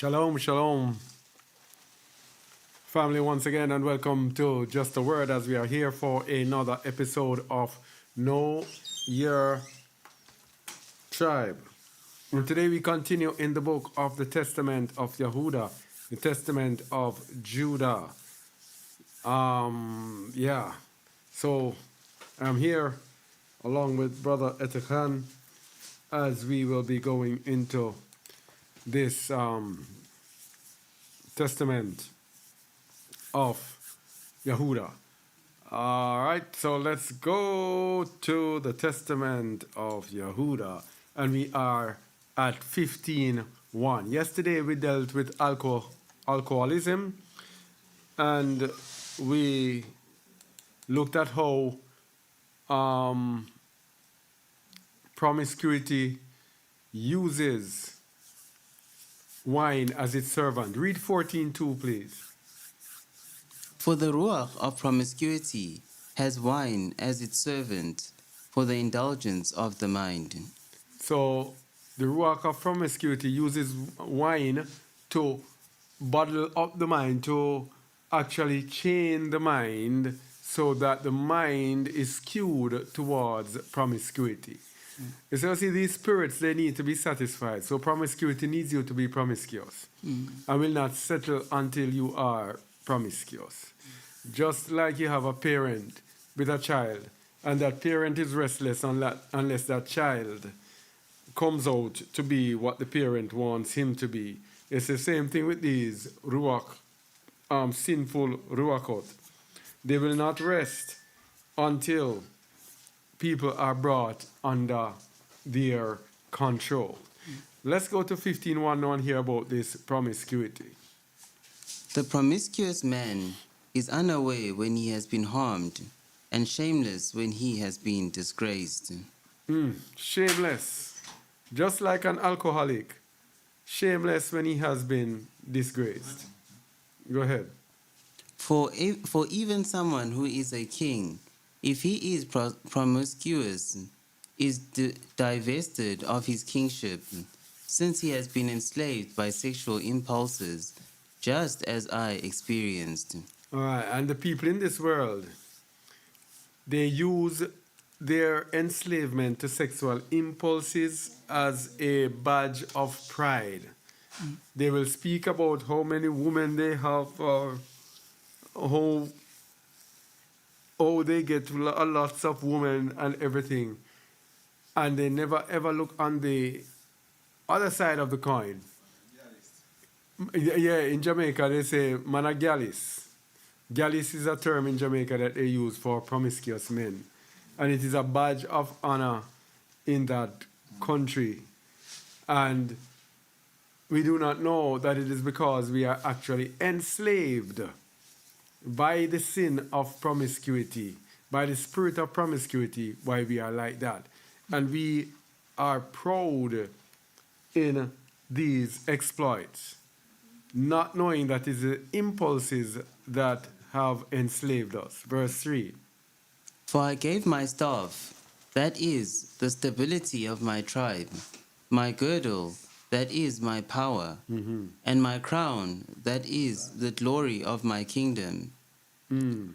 Shalom, shalom, family, once again, and welcome to Just a Word as we are here for another episode of Know Your Tribe. And today we continue in the book of the Testament of Yehuda, the Testament of Judah. So I'm here along with Brother Etakan as we will be going into this Testament of Yehuda. All right, so let's go to the Testament of Yehuda, and we are at 15:1. Yesterday we dealt with alcoholism, and we looked at how promiscuity uses wine as its servant. Read 14:2, please. For the ruach of promiscuity has wine as its servant for the indulgence of the mind. So the ruach of promiscuity uses wine to bottle up the mind, to actually chain the mind so that the mind is skewed towards promiscuity. So see, these spirits, they need to be satisfied. So promiscuity needs you to be promiscuous and will not settle until you are promiscuous. Just like you have a parent with a child, and that parent is restless unless that child comes out to be what the parent wants him to be. It's the same thing with these ruach, sinful ruachot. They will not rest until people are brought under their control. Let's go to 15:1 and hear about this promiscuity. The promiscuous man is unaware when he has been harmed, and shameless when he has been disgraced. Shameless, just like an alcoholic. Shameless when he has been disgraced. Go ahead. For even someone who is a king, if he is promiscuous, is divested of his kingship, since he has been enslaved by sexual impulses, just as I experienced. All right, and the people in this world, they use their enslavement to sexual impulses as a badge of pride. They will speak about how many women they have, or how they get lots of women and everything, and they never ever look on the other side of the coin. Yeah, in Jamaica they say managallis. Gallis is a term in Jamaica that they use for promiscuous men, and it is a badge of honor in that country. And we do not know that it is because we are actually enslaved by the sin of promiscuity, by the spirit of promiscuity, why we are like that. And we are proud in these exploits, not knowing that it is the impulses that have enslaved us. Verse 3. For I gave my staff, that is the stability of my tribe, my girdle, that is my power, and my crown, that is the glory of my kingdom.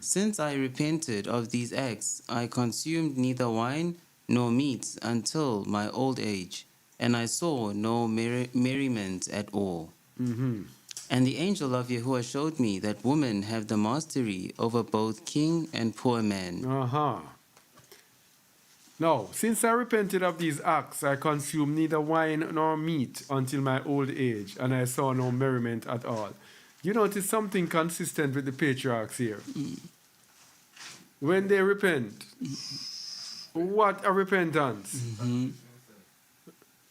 Since I repented of these acts, I consumed neither wine nor meat until my old age, and I saw no merriment at all. And the angel of Yahuwah showed me that women have the mastery over both king and poor man. Now, since I repented of these acts, I consumed neither wine nor meat until my old age, and I saw no merriment at all. You notice something consistent with the patriarchs here. When they repent, what a repentance.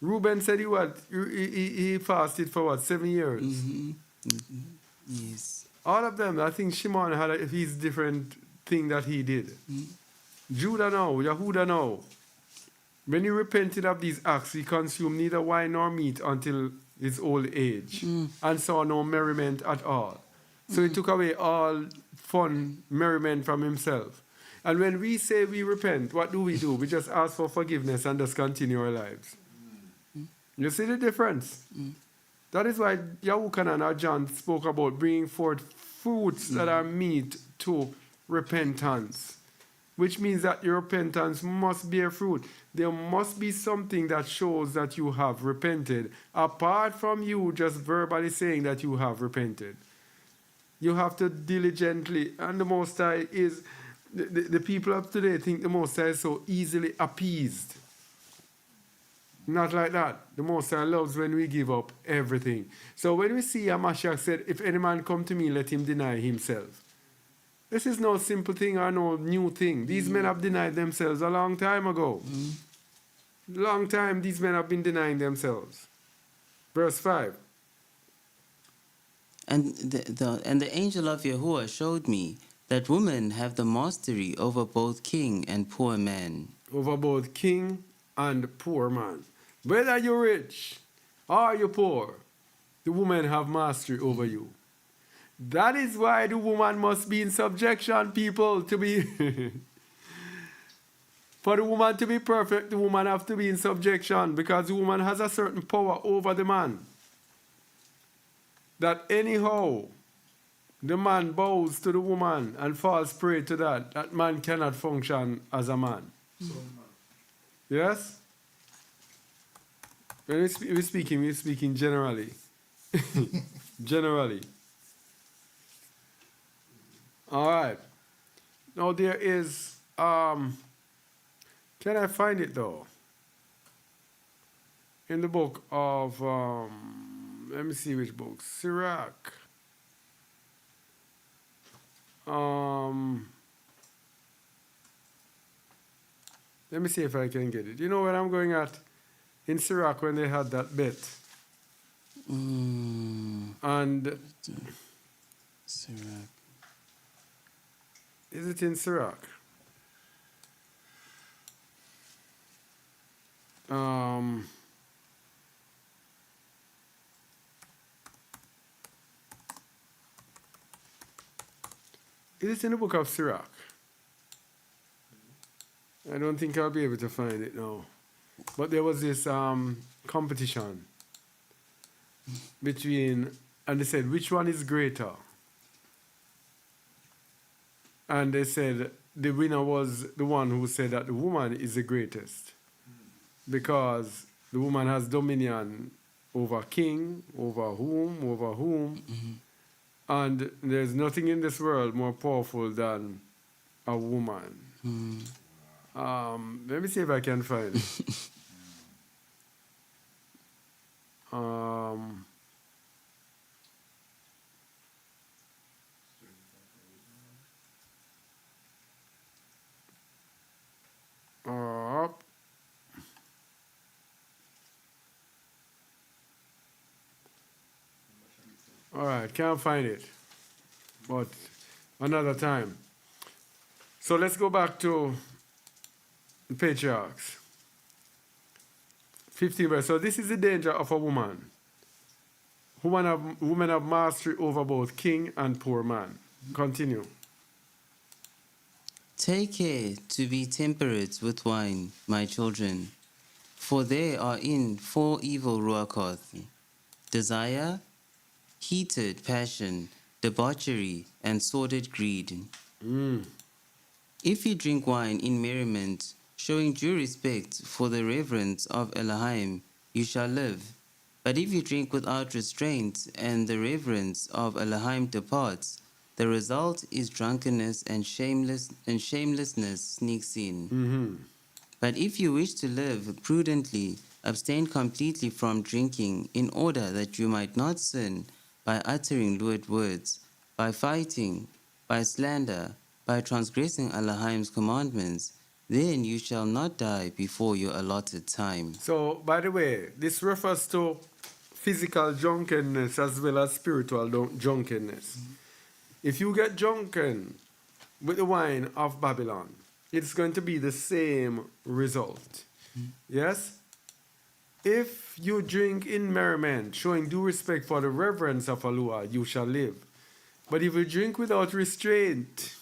Reuben said he fasted for what, 7 years? Yes. All of them. I think Shimon had his different thing that he did. Judah now, Yehuda now. When he repented of these acts, he consumed neither wine nor meat until his old age, and saw no merriment at all. So he took away all fun, merriment from himself. And when we say we repent, what do? We just ask for forgiveness and just continue our lives. You see the difference? That is why Yahukanan or John spoke about bringing forth fruits that are meet to repentance, which means that your repentance must bear fruit. There must be something that shows that you have repented, apart from you just verbally saying that you have repented. You have to diligently, and the Most High is, the people of today think the Most High is so easily appeased. Not like that. The Most High loves when we give up everything. So when we see Mashiach said, if any man come to me, let him deny himself. This is no simple thing or no new thing. These men have denied themselves a long time ago. Long time these men have been denying themselves. Verse 5. And the angel of Yahuwah showed me that women have the mastery over both king and poor man. Over both king and poor man. Whether you're rich or you're poor, the women have mastery over you. That is why the woman must be in subjection, people, to be... For the woman to be perfect, the woman have to be in subjection, because the woman has a certain power over the man. That anyhow, the man bows to the woman and falls prey to that, that man cannot function as a man. Yes? When we're speaking generally. Generally. All right. Now there is, can I find it though? In the book of, let me see which book. Sirach. Let me see if I can get it. You know where I'm going at? In Sirach when they had that bet. And Sirach. Is it in Sirach? Is it in the book of Sirach? I don't think I'll be able to find it now. But there was this competition between, and they said, which one is greater? And they said the winner was the one who said that the woman is the greatest. Because the woman has dominion over king, over whom. And there's nothing in this world more powerful than a woman. Let me see if I can find it. All right, can't find it, but another time. So let's go back to the patriarchs. 15 verse. So this is the danger of a woman. Women have mastery over both king and poor man. Continue. Take care to be temperate with wine, my children, for they are in 4 evil ruachoth: desire, heated passion, debauchery, and sordid greed. If you drink wine in merriment, showing due respect for the reverence of Elohim, you shall live. But if you drink without restraint, and the reverence of Elohim departs, the result is drunkenness, and shamelessness sneaks in. But if you wish to live prudently, abstain completely from drinking, in order that you might not sin by uttering lewd words, by fighting, by slander, by transgressing Elohim's commandments, then you shall not die before your allotted time. So, by the way, this refers to physical drunkenness as well as spiritual drunkenness. If you get drunken with the wine of Babylon, it's going to be the same result. Yes? If you drink in merriment, showing due respect for the reverence of Allah, you shall live. But if you drink without restraint,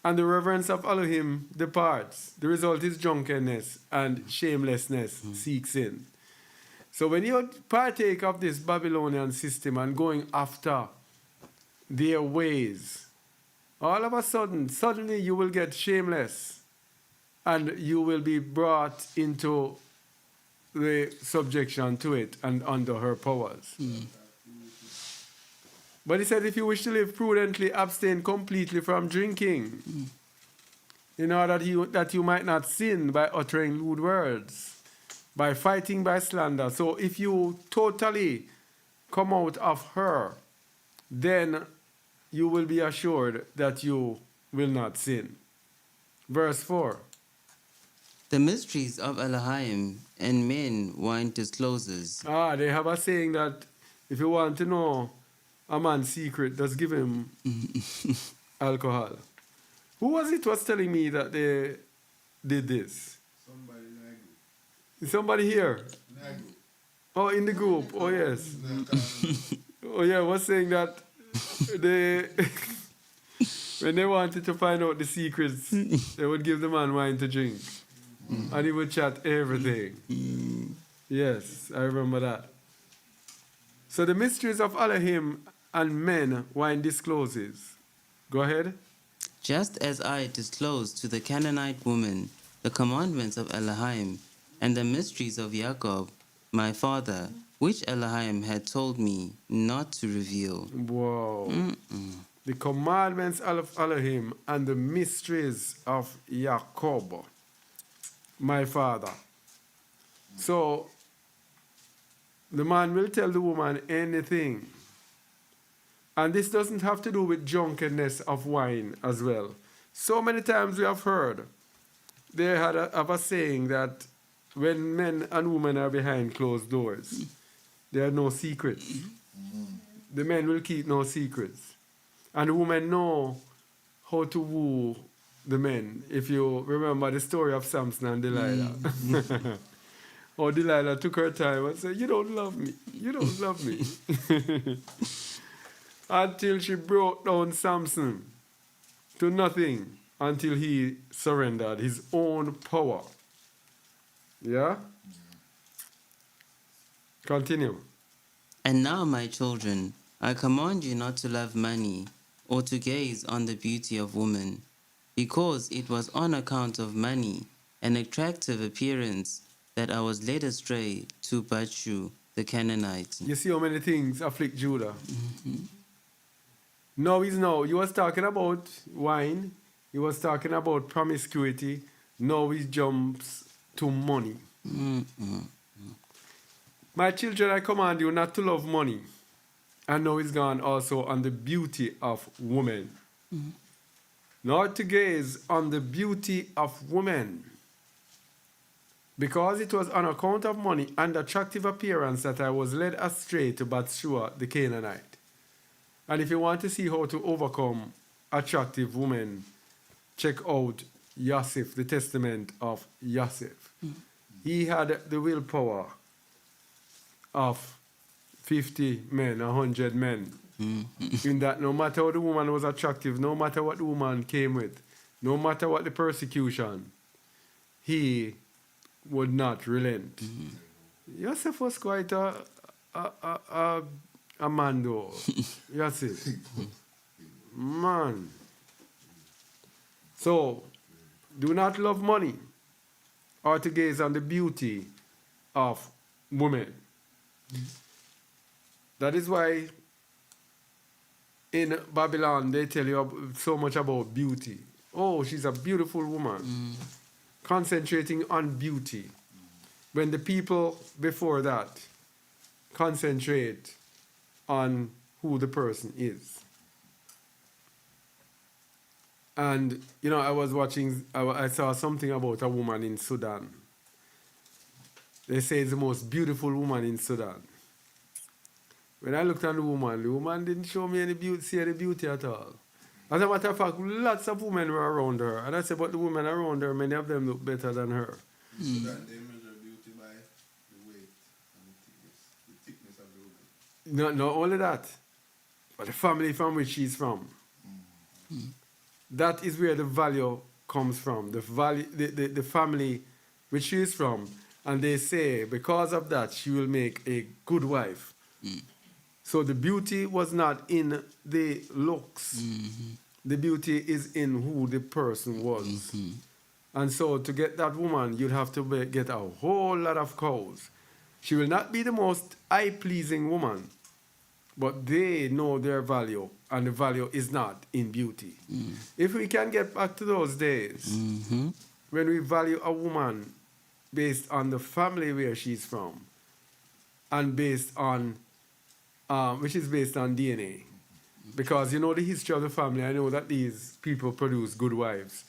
and the reverence of Elohim departs, the result is drunkenness and shamelessness seeks in. So when you partake of this Babylonian system and going after their ways, all of a sudden, suddenly you will get shameless and you will be brought into the subjection to it and under her powers. But he said, if you wish to live prudently, abstain completely from drinking, in order that you might not sin by uttering lewd words, by fighting by slander. So if you totally come out of her, then you will be assured that you will not sin. Verse 4. The mysteries of Elohim and men wine discloses. They have a saying that if you want to know a man's secret, just give him alcohol. Who was it was telling me that they did this? Somebody here? Oh, in the group. Oh, yes. Oh, yeah, was saying that they, when they wanted to find out the secrets, they would give the man wine to drink. And he would chat everything. Yes, I remember that. So the mysteries of Elohim and men wine discloses. Go ahead. Just as I disclosed to the Canaanite woman the commandments of Elohim and the mysteries of Jacob, my father, which Elohim had told me not to reveal. Whoa. The commandments of Elohim and the mysteries of Jacob, my father. So the man will tell the woman anything. And this doesn't have to do with drunkenness of wine as well. So many times we have heard, they have a saying that when men and women are behind closed doors, there are no secrets. The men will keep no secrets. And the women know how to woo the men. If you remember the story of Samson and Delilah. Or Delilah took her time and said, you don't love me. You don't love me. Until she broke down Samson to nothing until he surrendered his own power. Yeah? Continue. And now, my children, I command you not to love money or to gaze on the beauty of woman, because it was on account of money, an attractive appearance, that I was led astray to Batshu, the Canaanite. You see how many things afflict Judah? Now he was talking about wine, he was talking about promiscuity, now he jumps to money. My children, I command you not to love money. And now he's gone also on the beauty of woman. Not to gaze on the beauty of woman. Because it was on account of money and attractive appearance that I was led astray to Bathsheba the Canaanite. And if you want to see how to overcome attractive women, check out Yosef, the testament of Yosef. He had the willpower of 50 men, 100 men. In that no matter how the woman was attractive, no matter what the woman came with, no matter what the persecution, he would not relent. Yosef was quite a man though. Yosef. Man. So, do not love money or to gaze on the beauty of women. That is why in Babylon they tell you so much about beauty. Oh, she's a beautiful woman. Concentrating on beauty. When the people before that concentrate on who the person is. And, you know, I was watching, I saw something about a woman in Sudan. They say it's the most beautiful woman in Sudan. When I looked at the woman didn't show me any beauty at all. As a matter of fact, lots of women were around her. And I said, but the women around her, many of them look better than her. So that they measure beauty by the weight and the thickness of the woman. Not only that, but the family from which she's from. That is where the value comes from. The family which she is from. And they say, because of that, she will make a good wife. So the beauty was not in the looks. The beauty is in who the person was. And so to get that woman, you'd have to get a whole lot of cows. She will not be the most eye-pleasing woman, but they know their value, and the value is not in beauty. If we can get back to those days, when we value a woman based on the family where she's from, and based on, which is based on DNA. Because you know the history of the family, I know that these people produce good wives.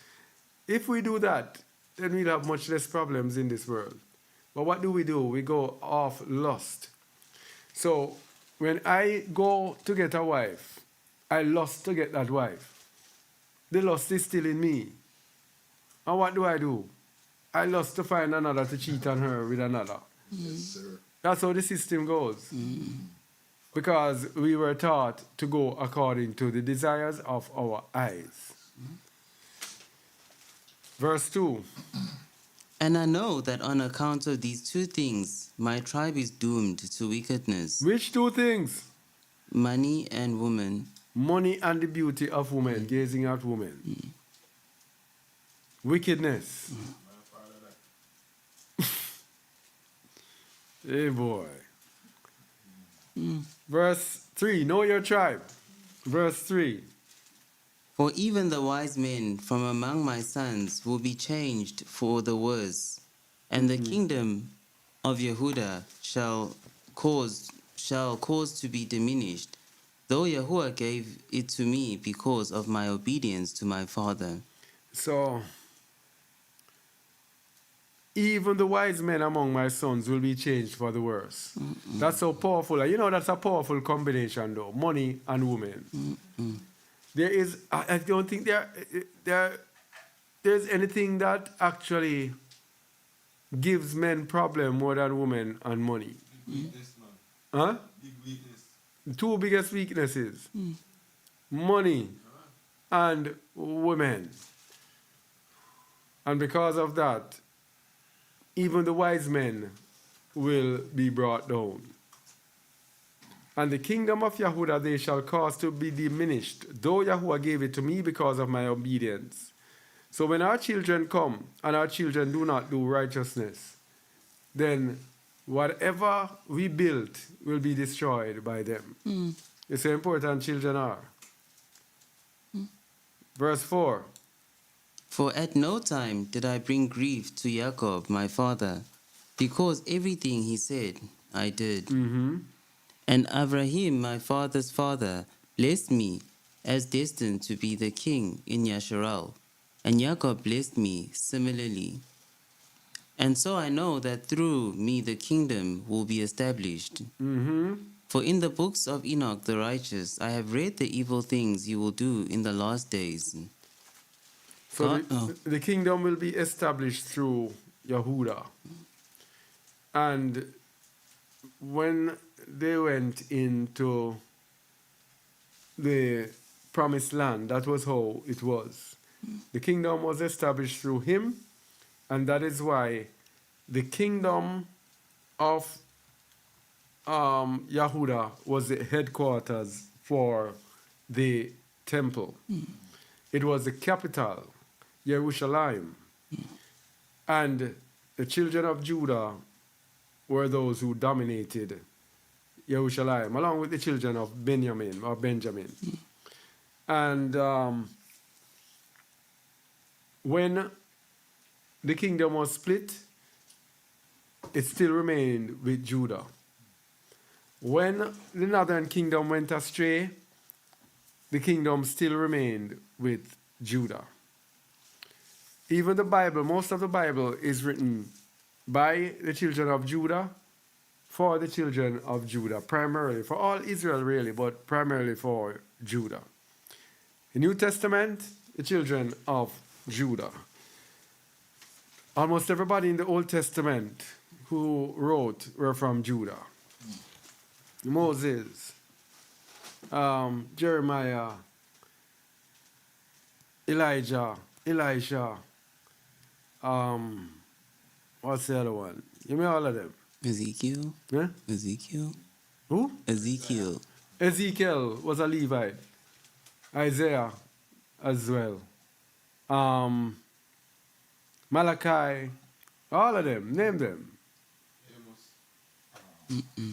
If we do that, then we'll have much less problems in this world. But what do? We go off lust. So when I go to get a wife, I lust to get that wife. The lust is still in me. And what do? I lust to find another to cheat on her with another. Yes, sir. That's how the system goes. Because we were taught to go according to the desires of our eyes. Verse 2. And I know that on account of these two things, my tribe is doomed to wickedness, Which two things? money and woman. Money and the beauty of women, gazing at women. Wickedness. My father, that. Hey boy. Verse 3. Know your tribe. Verse 3. For even the wise men from among my sons will be changed for the worse, and the kingdom of Yehuda shall cause to be diminished, though Yahuwah gave it to me because of my obedience to my father. So, even the wise men among my sons will be changed for the worse. That's so powerful. You know, that's a powerful combination, though. Money and women. There is, I don't think there's anything that actually gives men problem more than women and money. Big weakness, man. Huh? Big weakness. Two biggest weaknesses. Money and women. And because of that, even the wise men will be brought down. And the kingdom of Yahuwah they shall cause to be diminished, though Yahuwah gave it to me because of my obedience. So when our children come and our children do not do righteousness, then whatever we built will be destroyed by them. It's how important children are. Verse 4. For at no time did I bring grief to Jacob my father, because everything he said I did. And Abraham my father's father blessed me as destined to be the king in Yasharal, and Jacob blessed me similarly. And so I know that through me the kingdom will be established. For in the books of Enoch the righteous I have read the evil things you will do in the last days. So the kingdom will be established through Yahudah. And when they went into the promised land, that was how it was. The kingdom was established through him, and that is why the kingdom of Yahudah was the headquarters for the temple. It was the capital, Jerusalem. And the children of Judah were those who dominated Jerusalem, along with the children of Benjamin. And when the kingdom was split, it still remained with Judah. When the northern kingdom went astray, the kingdom still remained with Judah. Even the Bible, most of the Bible is written by the children of Judah, for the children of Judah, primarily, for all Israel really, but primarily for Judah. The New Testament, the children of Judah. Almost everybody in the Old Testament who wrote were from Judah. Moses, Jeremiah, Elijah, Elisha, What's the other one? Give me all of them. Ezekiel. Yeah? Ezekiel. Who? Ezekiel. Ezekiel was a Levite. Isaiah as well. Malachi. All of them. Name them.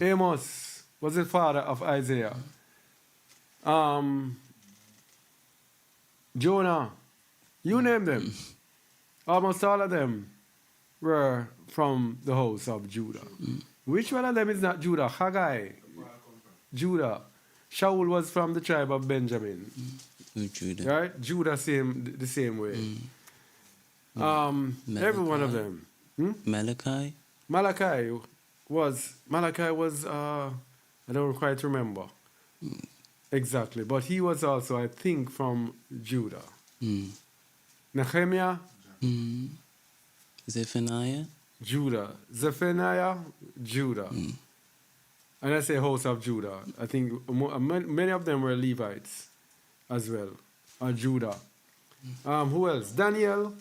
Amos was the father of Isaiah. Jonah. You name them. Almost all of them were from the house of Judah. Which one of them is not Judah? Haggai. Judah. Shaul was from the tribe of Benjamin. Judah. Right? Judah the same way. Every one of them. Malachi. Malachi was I don't quite remember exactly, but he was also, I think, from Judah. Nehemiah, Zephaniah. Judah. Zephaniah, Judah. And I say house of Judah. I think many of them were Levites as well, or Judah. Who else? Daniel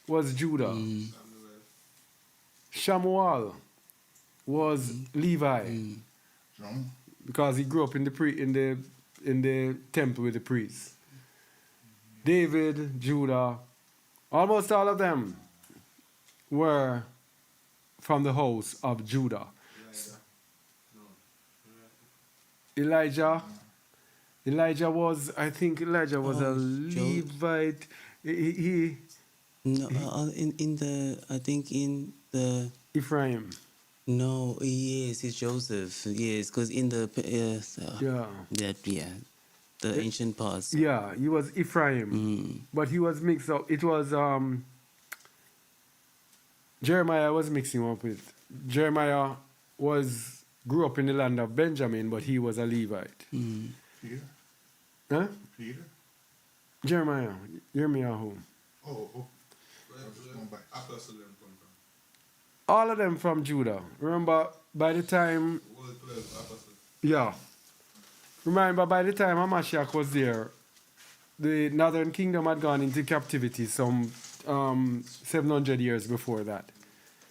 was Judah. Shamuel was Levi because he grew up in the temple with the priests. David, Judah, almost all of them were from the house of Judah. Elijah was, I think Elijah was a Levite. No, I think in the. Ephraim. No, yes, it's Joseph. Yes, because in the the ancient past. Yeah, he was Ephraim, but he was mixed up. It was Jeremiah was mixing up with. Jeremiah grew up in the land of Benjamin, but he was a Levite. Peter? Huh? Peter? Jeremiah who? Oh. I was just going back. Apostle them come from. All of them from Judah. Remember, by the time... Yeah. Remember, by the time Hamashiach was there, the northern kingdom had gone into captivity some 700 years before that.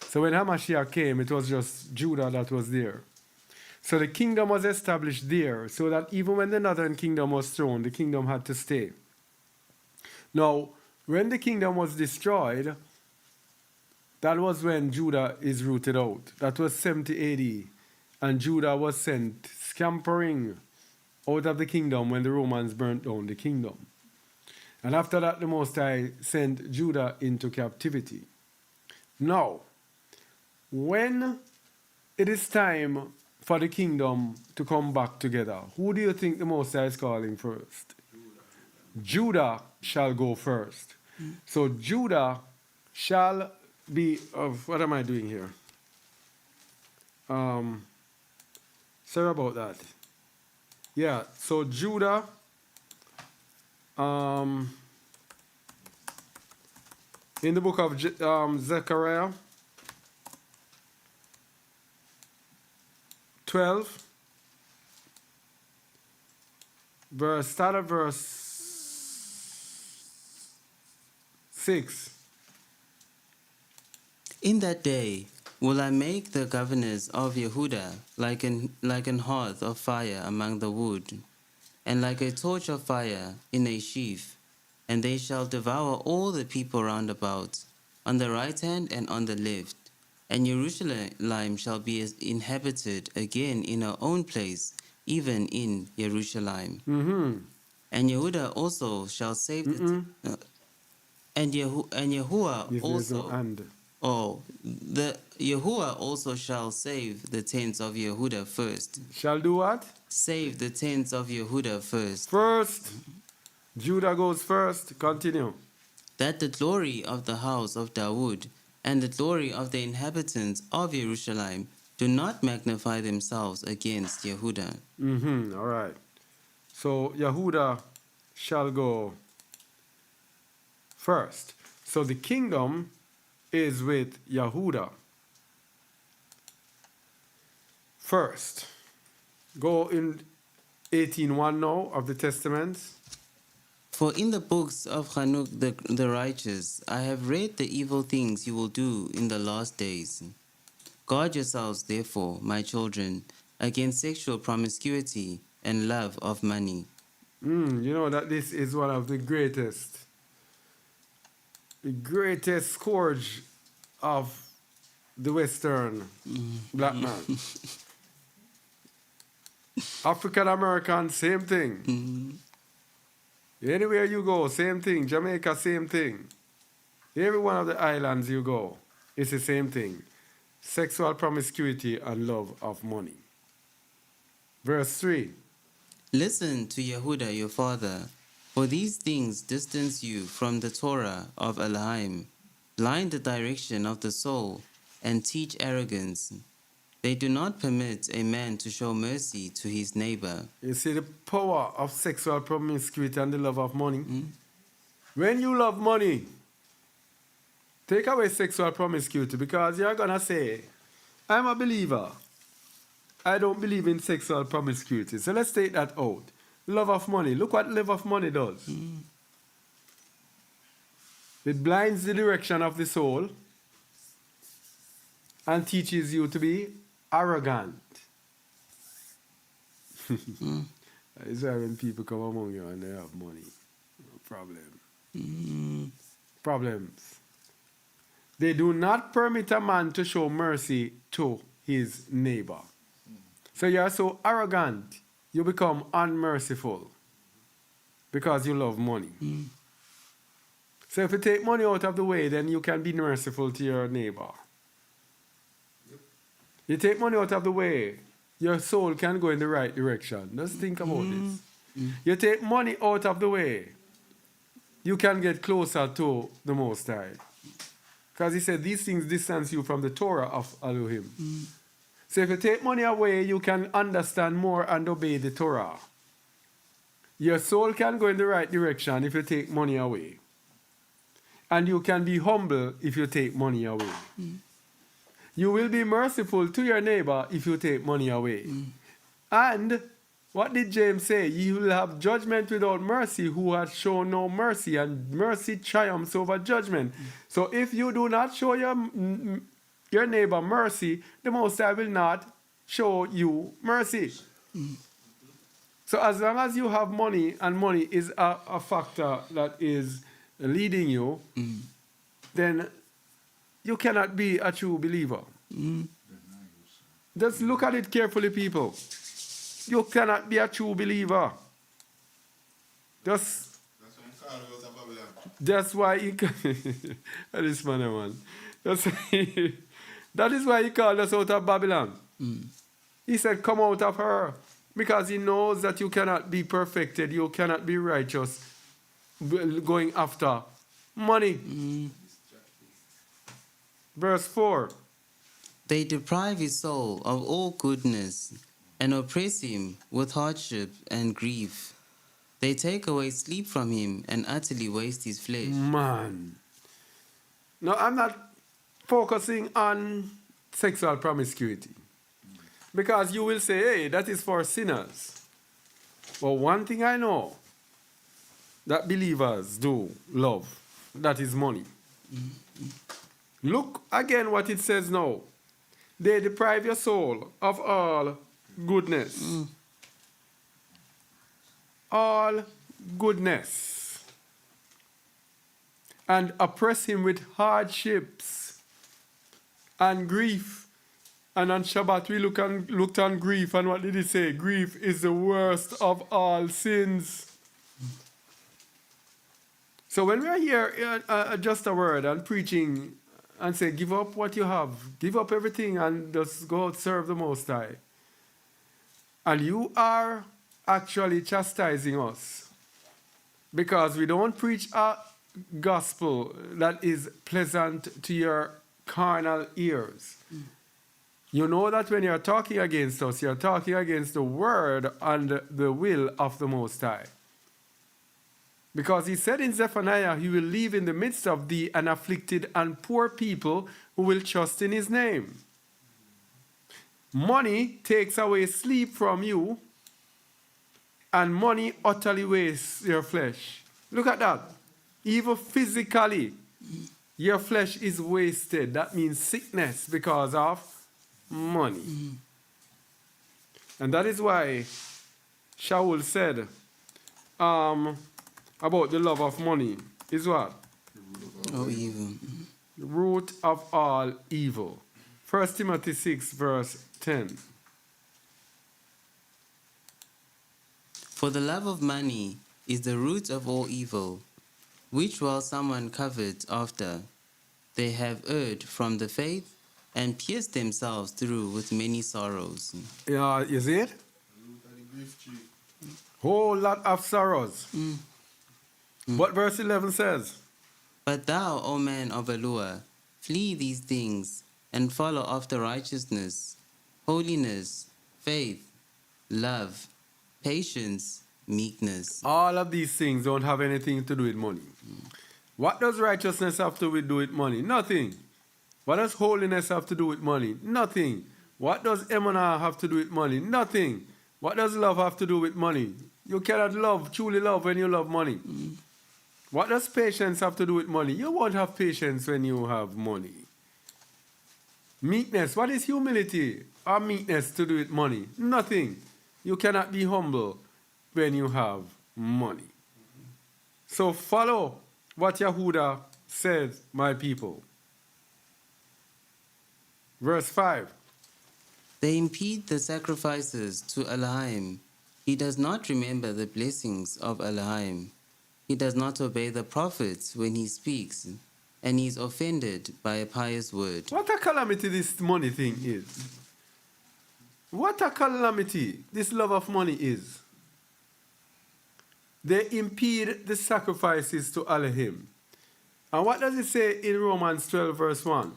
So when Hamashiach came, it was just Judah that was there. So the kingdom was established there, so that even when the northern kingdom was thrown, the kingdom had to stay. Now, when the kingdom was destroyed, that was when Judah is rooted out. That was 70 AD. And Judah was sent scampering out of the kingdom when the Romans burnt down the kingdom. And after that, the Most High sent Judah into captivity. Now, when it is time for the kingdom to come back together, who do you think the Most High is calling first? Judah shall go first. So Judah shall be what am I doing here? Sorry about that. Yeah, so Judah in the book of Zechariah 12 start at verse 6. In that day will I make the governors of Yehuda like an hearth of fire among the wood, and like a torch of fire in a sheaf, and they shall devour all the people round about, on the right hand and on the left. And Jerusalem shall be inhabited again in her own place, even in Jerusalem. And Yehuda also shall save and Yahuwah also. The Yahuwah also shall save the tents of Yehuda first. Shall do what? Save the tents of Yehuda first. First. Judah goes first. Continue. That the glory of the house of Dawood and the glory of the inhabitants of Jerusalem do not magnify themselves against Yehuda. All right. So Yehuda shall go first. So the kingdom is with Yehuda first. Go in 18:1 now of the Testament. For in the books of Hanuk the righteous, I have read the evil things you will do in the last days. Guard yourselves, therefore, my children, against sexual promiscuity and love of money. You know that this is one of the greatest scourge of the Western black man. African American, same thing. Anywhere you go, same thing. Jamaica, same thing. Every one of the islands you go, it's the same thing. Sexual promiscuity and love of money. Verse 3. Listen to Yehuda your father, for these things distance you from the Torah of Elohim, blind the direction of the soul, and teach arrogance. They do not permit a man to show mercy to his neighbor. You see the power of sexual promiscuity and the love of money? When you love money, take away sexual promiscuity, because you're going to say, I'm a believer. I don't believe in sexual promiscuity. So let's take that out. Love of money. Look what love of money does. It blinds the direction of the soul and teaches you to be arrogant. It's why when people come among you and they have money, problems. They do not permit a man to show mercy to his neighbor. So you are so arrogant, you become unmerciful because you love money. So if you take money out of the way, then you can be merciful to your neighbor. You take money out of the way, your soul can go in the right direction. Just think about this. You take money out of the way, you can get closer to the Most High. Because he said these things distance you from the Torah of Elohim. So if you take money away, you can understand more and obey the Torah. Your soul can go in the right direction if you take money away. And you can be humble if you take money away. You will be merciful to your neighbor if you take money away. And what did James say? You will have judgment without mercy who has shown no mercy, and mercy triumphs over judgment. So if you do not show your neighbor mercy, the Most High will not show you mercy. So as long as you have money, and money is a factor that is leading you, then you cannot be a true believer. Just look at it carefully, people. You cannot be a true believer. That's why he this man. That is why he called us out of Babylon. He said, come out of her. Because he knows that you cannot be perfected. You cannot be righteous going after money. Verse 4. They deprive his soul of all goodness and oppress him with hardship and grief. They take away sleep from him and utterly waste his flesh. Man. No, I'm not focusing on sexual promiscuity. Because you will say, hey, that is for sinners. But one thing I know that believers do love, that is money. Look again what it says now. They deprive your soul of all goodness. All goodness. And oppress him with hardships and grief. And on Shabbat we looked on grief, and what did he say? Grief is the worst of all sins. So when we are here, just a word and preaching and say, give up what you have, give up everything and just go out serve the Most High. And you are actually chastising us because we don't preach a gospel that is pleasant to your carnal ears. You know that when you're talking against us, you're talking against the word and the will of the Most High. Because he said in Zephaniah, he will leave in the midst of thee an afflicted and poor people who will trust in his name. Money takes away sleep from you, and money utterly wastes your flesh. Look at that. Even physically, your flesh is wasted. That means sickness because of money. And that is why Shaul said about the love of money is what? Oh, evil. The root of all evil. 1 Timothy 6 verse 10. For the love of money is the root of all evil, which while someone coveted after, they have erred from the faith and pierced themselves through with many sorrows. Yeah, you see it? Root of the grief tree. Whole lot of sorrows. What verse 11 says? But thou, O man of allure, flee these things, and follow after righteousness, holiness, faith, love, patience, meekness. All of these things don't have anything to do with money. What does righteousness have to do with money? Nothing. What does holiness have to do with money? Nothing. What does emunah have to do with money? Nothing. What does love have to do with money? You cannot love, truly love, when you love money. What does patience have to do with money? You won't have patience when you have money. Meekness. What is humility or meekness to do with money? Nothing. You cannot be humble when you have money. So follow what Yahudah said, my people. Verse 5. They impede the sacrifices to Elohim. He does not remember the blessings of Elohim. He does not obey the prophets when he speaks, and he is offended by a pious word. What a calamity this money thing is. What a calamity this love of money is. They impede the sacrifices to Elohim. And what does it say in Romans 12 verse 1?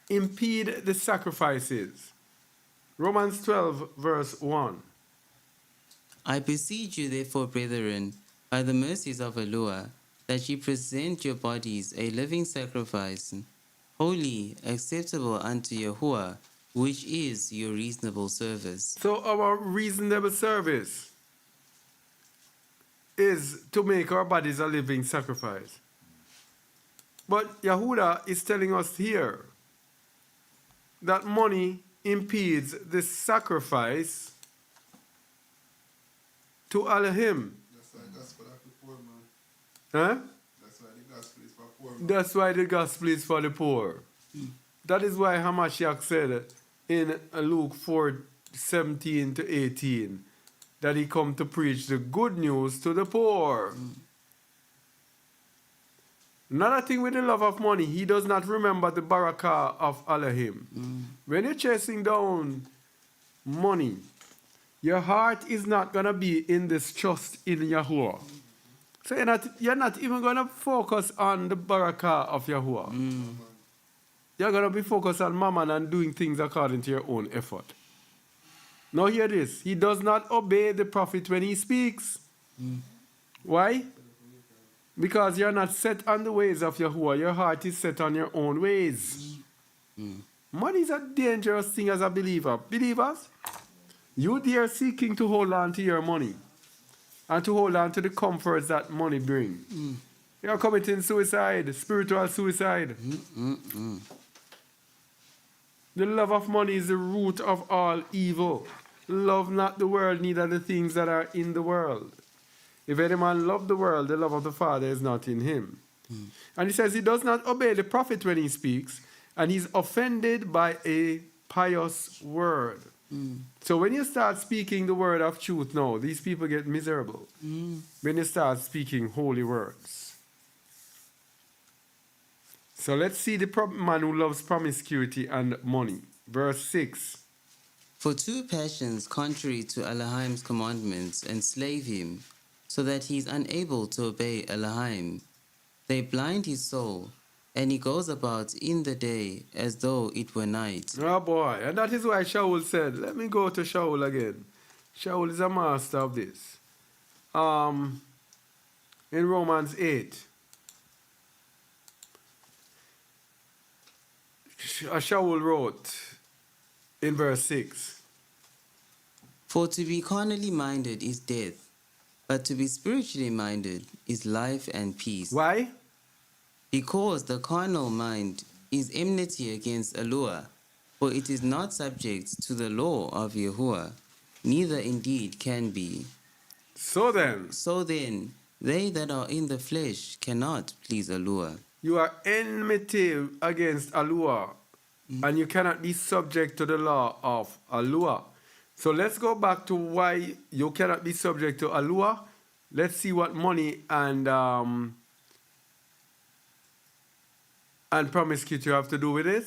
Impede the sacrifices. Romans 12 verse 1. I beseech you, therefore, brethren, by the mercies of Elohim, that ye present your bodies a living sacrifice, holy, acceptable unto Yahuwah, which is your reasonable service. So our reasonable service is to make our bodies a living sacrifice. But Yahudah is telling us here that money impedes the sacrifice to Elohim. That's why the gospel of the poor man. Huh? That's why the gospel is for poor man. That's why the gospel is for the poor. That is why Hamashiach said in Luke 4:17 to 18 that he come to preach the good news to the poor. Another thing with the love of money, he does not remember the barakah of Elohim. When you're chasing down money, your heart is not going to be in this trust in Yahuwah. So you're not even going to focus on the barakah of Yahuwah. You're going to be focused on mammon and doing things according to your own effort. Now hear this. He does not obey the prophet when he speaks. Why? Because you're not set on the ways of Yahuwah. Your heart is set on your own ways. Money is a dangerous thing as a believer. Believers, you there seeking to hold on to your money and to hold on to the comforts that money brings. You're committing suicide, spiritual suicide. The love of money is the root of all evil. Love not the world, neither the things that are in the world. If any man love the world, the love of the Father is not in him. And he says he does not obey the prophet when he speaks, and he's offended by a pious word. So when you start speaking the word of truth now, these people get miserable. When you start speaking holy words. So let's see the man who loves promiscuity and money. Verse 6. For two passions contrary to Elohim's commandments enslave him, so that he is unable to obey Elohim. They blind his soul, and he goes about in the day as though it were night. Oh boy, and that is why Shaul said, let me go to Shaul again. Shaul is a master of this. In Romans 8, Shaul wrote in verse 6. For to be carnally minded is death, but to be spiritually minded is life and peace. Why? Because the carnal mind is enmity against Allure, for it is not subject to the law of Yahuwah, neither indeed can be. So then, So then, they that are in the flesh cannot please Allure. you are enmity against Alua, and you cannot be subject to the law of Alua. So let's go back to why you cannot be subject to Alua. Let's see what money and promiscuity have to do with it.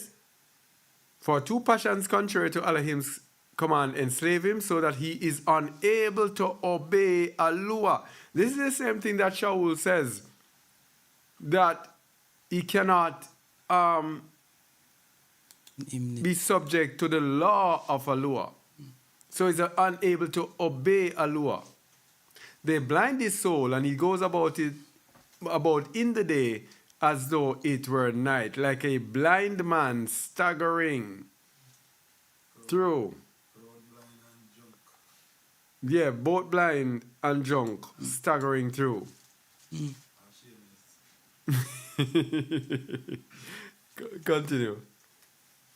For two passions contrary to Elohim's command enslave him, so that he is unable to obey Alua. This is the same thing that Shaul says, that he cannot be subject to the law of Alua. So he's unable to obey Alua. They blind his soul, and he goes about in the day as though it were night, like a blind man staggering through. Yeah, both blind and drunk, staggering through. Continue.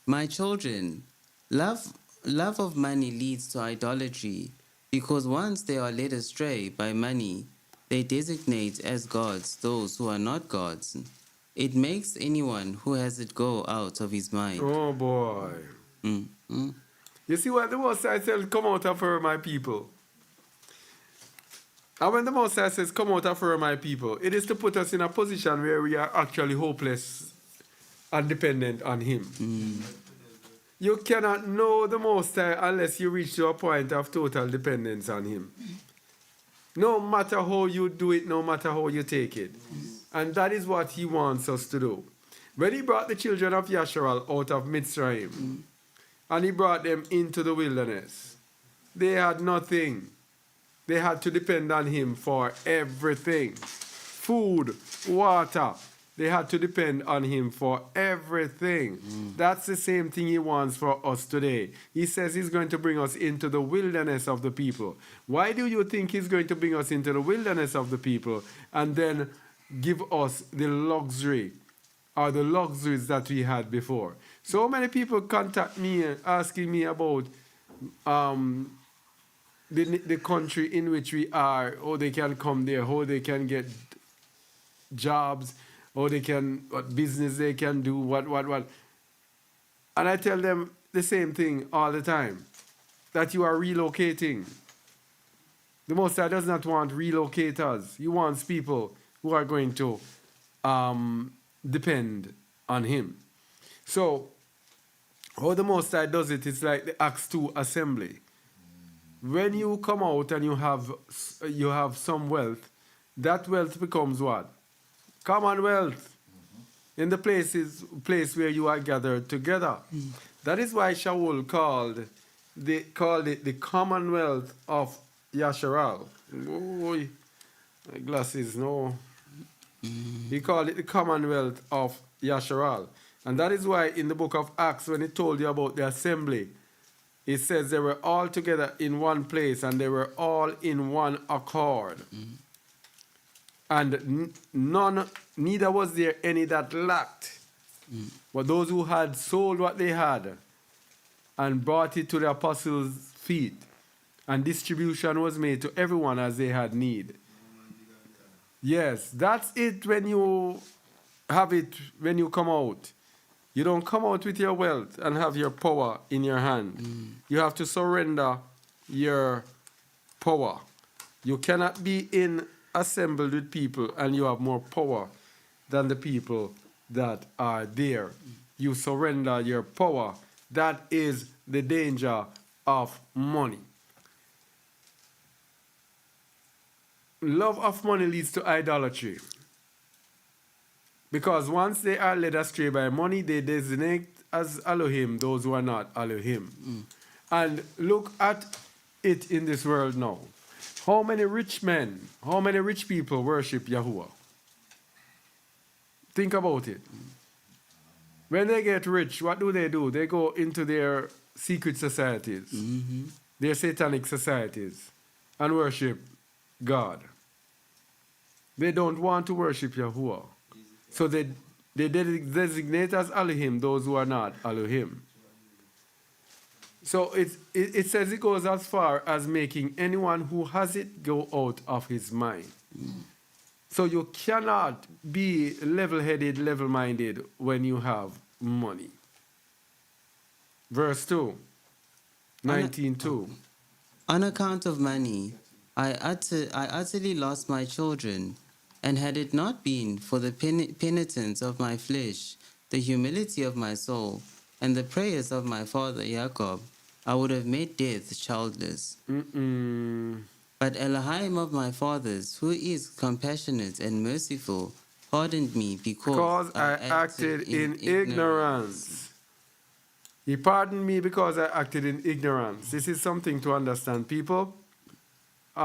My children, love of money leads to idolatry, because once they are led astray by money, they designate as gods those who are not gods. It makes anyone who has it go out of his mind. Oh boy. You see what the Most High says, come out of her, my people. And when the Most High says, come out of her, my people, it is to put us in a position where we are actually hopeless and dependent on Him. You cannot know the Most High unless you reach to a point of total dependence on Him. No matter how you do it, no matter how you take it. And that is what He wants us to do. When He brought the children of Yasharal out of Mitzrayim, and He brought them into the wilderness, they had nothing. They had to depend on Him for everything. Food, water. They had to depend on Him for everything. That's the same thing He wants for us today. He says He's going to bring us into the wilderness of the people. Why do you think He's going to bring us into the wilderness of the people and then give us the luxury or the luxuries that we had before? So many people contact me asking me about the country in which we are, how they can come there, how they can get jobs, how they can, what business they can do, what. And I tell them the same thing all the time, that you are relocating. The Most High does not want relocators. He wants people who are going to depend on Him. So, how the Most High does it is like the Acts 2 assembly. When you come out and you have some wealth, that wealth becomes what? Commonwealth. In the place where you are gathered together. That is why Shaul called it the Commonwealth of Yasharal. Oh, my glasses, no. He called it the Commonwealth of Yasharal. And that is why in the book of Acts, when he told you about the assembly, it says they were all together in one place and they were all in one accord. And neither was there any that lacked. But those who had sold what they had and brought it to the apostles' feet, and distribution was made to everyone as they had need. Yes, that's it when you have it, when you come out. You don't come out with your wealth and have your power in your hand. You have to surrender your power. You cannot be assembled with people and you have more power than the people that are there. You surrender your power. That is the danger of money. Love of money leads to idolatry. Because once they are led astray by money, they designate as Elohim those who are not Elohim. And look at it in this world now. How many rich men, how many rich people worship Yahuwah? Think about it. When they get rich, what do? They go into their secret societies. their satanic societies and worship God. They don't want to worship Yahuwah. So they designate as Elohim those who are not Elohim. So it says it goes as far as making anyone who has it go out of his mind. So you cannot be level-headed, level-minded when you have money. Verse 2, 19:2. On account of money, I utterly lost my children, and had it not been for the penitence of my flesh, the humility of my soul, and the prayers of my father Jacob, I would have made death childless. But Elohim of my fathers, who is compassionate and merciful, pardoned me because I acted in ignorance. He pardoned me because I acted in ignorance. This is something to understand, people. We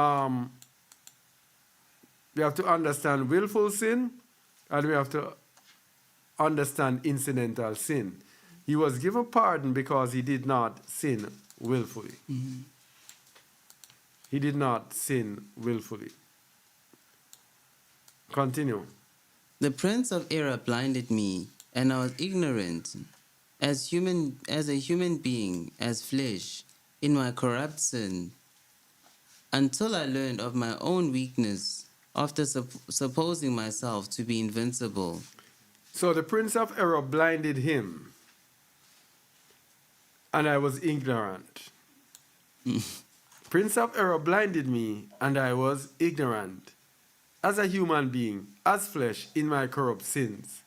have to understand willful sin, and we have to understand incidental sin. He was given pardon because he did not sin willfully. He did not sin willfully. Continue. The prince of error blinded me, and I was ignorant, as a human being, as flesh, in my corrupt sin, until I learned of my own weakness, after supposing myself to be invincible. So the prince of error blinded him, and I was ignorant. Prince of error blinded me, and I was ignorant, as a human being, as flesh, in my corrupt sins,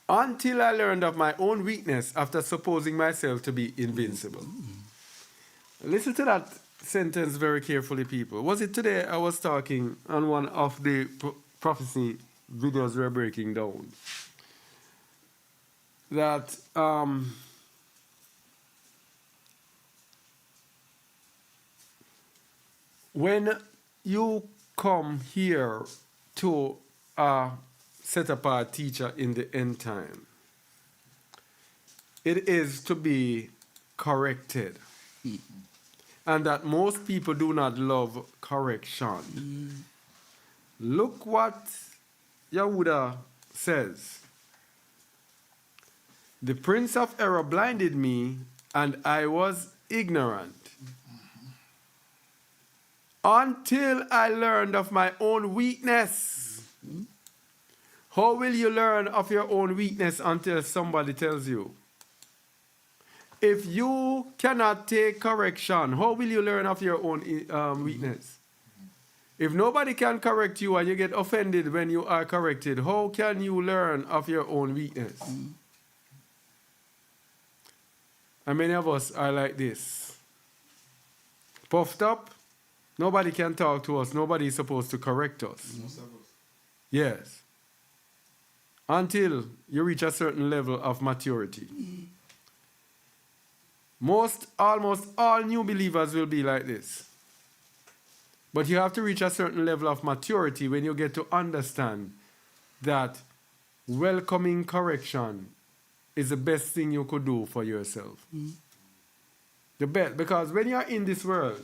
until I learned of my own weakness after supposing myself to be invincible. Listen to that sentence very carefully, people. Was it today I was talking on one of the prophecy videos we're breaking down that when you come here to a set-apart teacher in the end time, it is to be corrected. And that most people do not love correction. Look what Yahudah says. The prince of error blinded me, and I was ignorant, until I learned of my own weakness. How will you learn of your own weakness until somebody tells you? If you cannot take correction, how will you learn of your own weakness? If nobody can correct you and you get offended when you are corrected, how can you learn of your own weakness? And many of us are like this. Puffed up, nobody can talk to us, nobody is supposed to correct us. Yes. Until you reach a certain level of maturity. Almost all new believers will be like this. But you have to reach a certain level of maturity when you get to understand that welcoming correction is the best thing you could do for yourself. The best, because when you are in this world,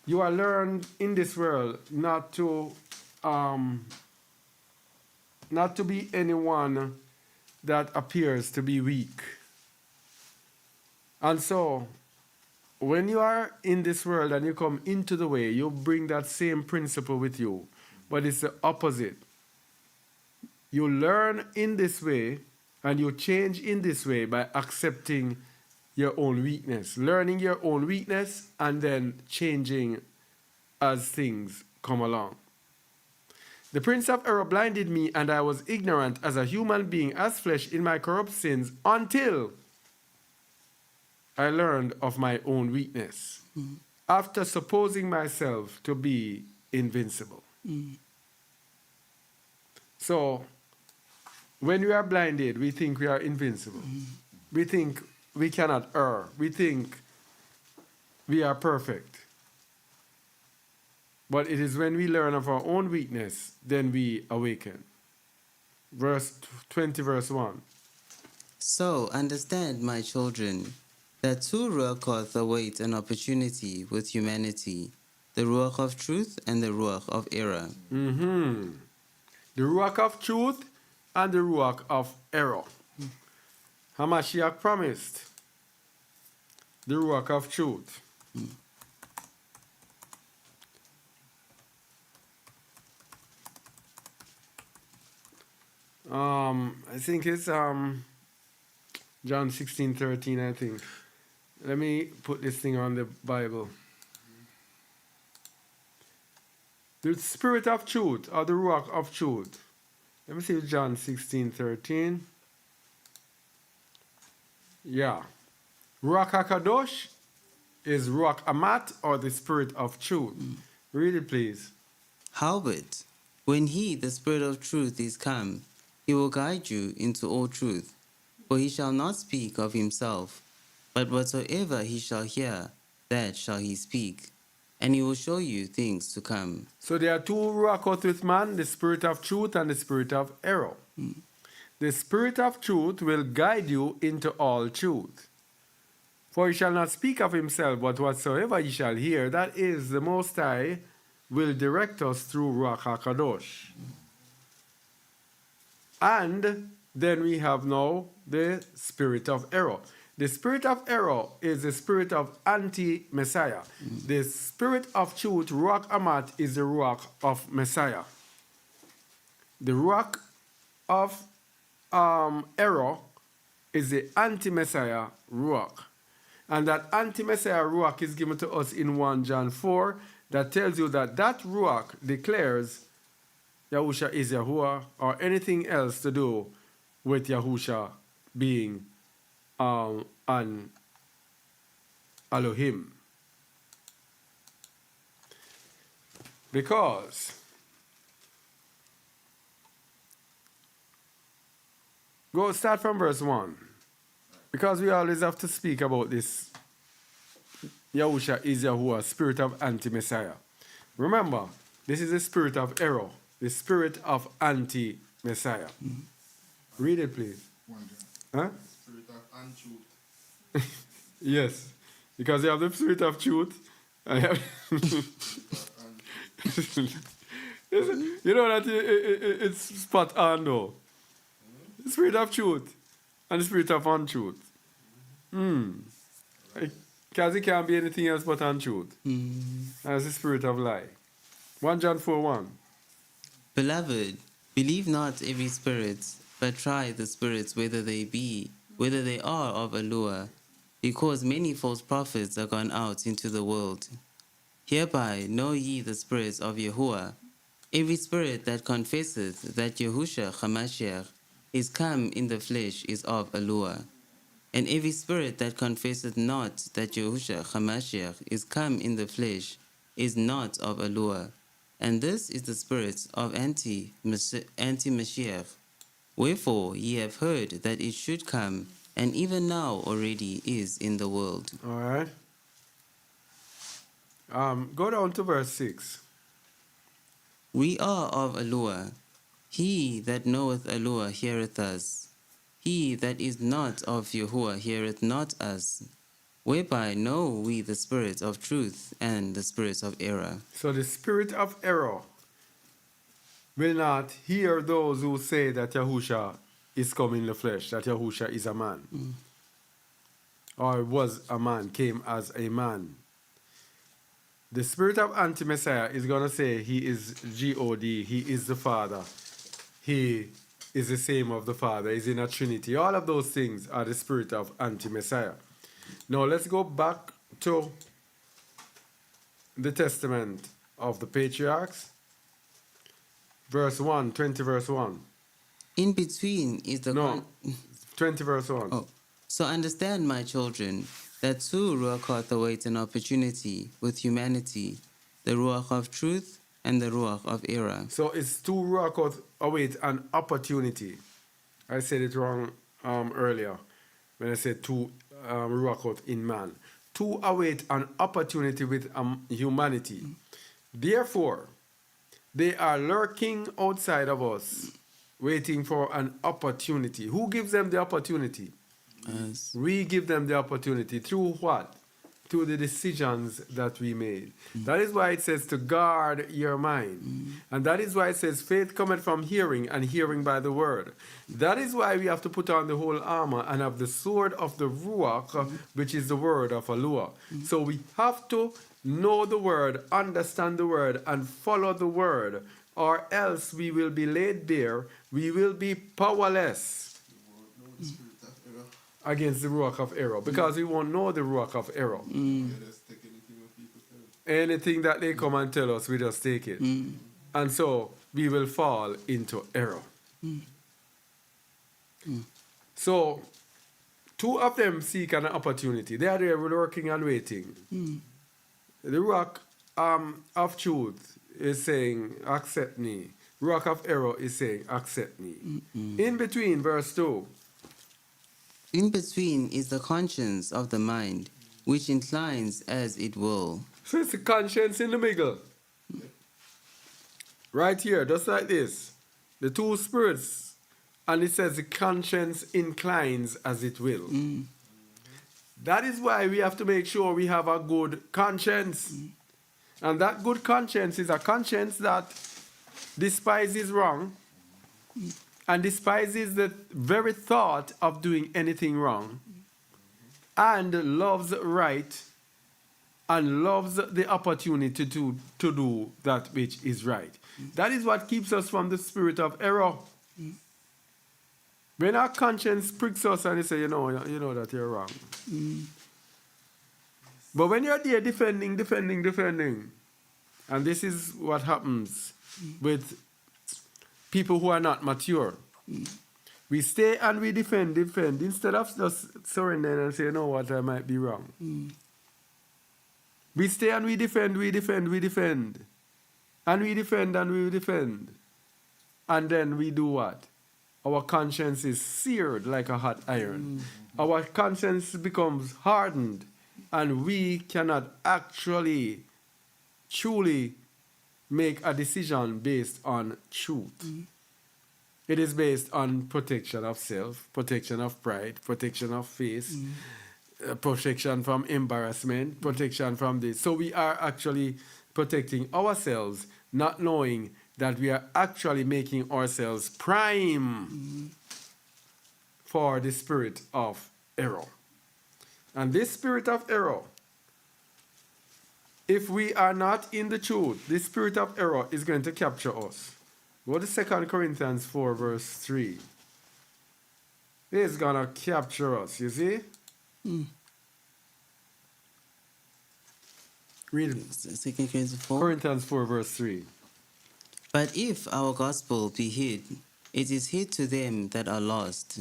you are learned in this world not to be anyone that appears to be weak. And so, when you are in this world and you come into the way, you bring that same principle with you. But it's the opposite. You learn in this way and you change in this way by accepting your own weakness. Learning your own weakness and then changing as things come along. The prince of error blinded me, and I was ignorant as a human being, as flesh, in my corrupt sins, until I learned of my own weakness, after supposing myself to be invincible. So, when we are blinded, we think we are invincible. We think we cannot err. We think we are perfect. But it is when we learn of our own weakness, then we awaken. Verse 20, verse 1. So understand, my children, That two Ruach await an opportunity with humanity, the Ruach of truth and the Ruach of error. The Ruach of truth and the Ruach of error. Hamashiach promised the Ruach of truth. I think it's John 16:13, I think. Let me put this thing on the Bible. The Spirit of truth or the Ruach of truth. Let me see John 16:13. Yeah. Ruach HaKadosh is Ruach Amat or the Spirit of truth. Read it, please. Howbeit, when he, the Spirit of truth, is come, he will guide you into all truth. For he shall not speak of himself, but whatsoever he shall hear, that shall he speak. And he will show you things to come. So there are two Ruachot with man, the Spirit of truth and the Spirit of error. The Spirit of truth will guide you into all truth. For he shall not speak of himself, but whatsoever he shall hear, that is, the Most High, will direct us through Ruach HaKadosh. And then we have now the Spirit of error. The Spirit of error is the spirit of anti-Messiah. The Spirit of truth, Ruach Amat, is the Ruach of Messiah. The Ruach of error is the anti-Messiah Ruach. And that anti-Messiah Ruach is given to us in 1 John 4 that tells you that that Ruach declares Yahusha is Yahuwah or anything else to do with Yahusha being an Elohim. Because go start from verse 1. Because we always have to speak about this. Yahusha is Yahuwah, spirit of anti-Messiah. Remember, this is the spirit of error, the spirit of anti-Messiah. Read it, please. Huh? Spirit of untruth. Yes, because you have the spirit of truth. I have you know that it's spot on though. The spirit of truth and the spirit of untruth. Because it can't be anything else but untruth. That's the spirit of lie. 1 John 4:1. Beloved, believe not every spirit, but try the spirits whether they are of Elohim, because many false prophets are gone out into the world. Hereby know ye the spirits of Yahuwah. Every spirit that confesseth that Yahusha Hamashiach is come in the flesh is of Elohim. And every spirit that confesseth not that Yahusha Hamashiach is come in the flesh is not of Elohim. And this is the spirit of anti-Mashiach. Wherefore ye have heard that it should come, and even now already is in the world. All right. Go down to verse 6. We are of Elohim. He that knoweth Elohim heareth us. He that is not of Yahuwah heareth not us. Whereby know we the spirit of truth and the spirit of error. So the spirit of error will not hear those who say that Yahusha is come in the flesh, that Yahusha is a man. Or was a man, came as a man. The spirit of anti-Messiah is going to say he is G-O-D, he is the Father. He is the same of the Father, he's in a Trinity. All of those things are the spirit of anti-Messiah. Now let's go back to the Testament of the Patriarchs. Verse 1, 20 verse 1. In between is the... No, 20 verse 1. Oh. So understand, my children, that two Ruach await an opportunity with humanity, the Ruach of truth and the Ruach of error. So it's two Ruach await an opportunity. I said it wrong earlier when I said two Ruach in man. Two await an opportunity with humanity. Therefore, they are lurking outside of us, waiting for an opportunity. Who gives them the opportunity? As We give them the opportunity through what? Through the decisions that we made. That is why it says to guard your mind. And that is why it says faith cometh from hearing, and hearing by the word. That is why we have to put on the whole armor and have the sword of the Ruach, which is the word of Allah. So we have to know the word, understand the word, and follow the word, or else we will be laid bare, we will be powerless You won't know the spirit of error. against the Ruach of error, because we won't know the Ruach of error. You just take anything when people tell you. Anything that they come and tell us, we just take it. And so we will fall into error. So two of them seek an opportunity. They are there working and waiting. The Ruach of truth is saying, accept me. Ruach of error is saying, accept me. In between, verse 2. in between is the conscience of the mind, which inclines as it will. So it's the conscience in the middle. Right here, just like this. The two spirits. And it says the conscience inclines as it will. That is why we have to make sure we have a good conscience. And that good conscience is a conscience that despises wrong and despises the very thought of doing anything wrong and loves right and loves the opportunity to do that which is right. That is what keeps us from the spirit of error. When our conscience pricks us and they say, you know that you're wrong. But when you're there defending, and this is what happens with people who are not mature. We stay and we defend, instead of just surrendering and say, you know what, I might be wrong. We stay and we defend. And we defend and we defend. And then we do what? Our conscience is seared like a hot iron. Our conscience becomes hardened, and we cannot actually truly make a decision based on truth. It is based on protection of self, protection of pride, protection of faith, protection from embarrassment, protection from this. So we are actually protecting ourselves, not knowing that we are actually making ourselves prime for the spirit of error. And this spirit of error, if we are not in the truth, this spirit of error is going to capture us. Go to 2 Corinthians 4, verse 3. It's going to capture us, you see? Read 2 Corinthians 4. Corinthians 4, verse 3. But if our gospel be hid, it is hid to them that are lost,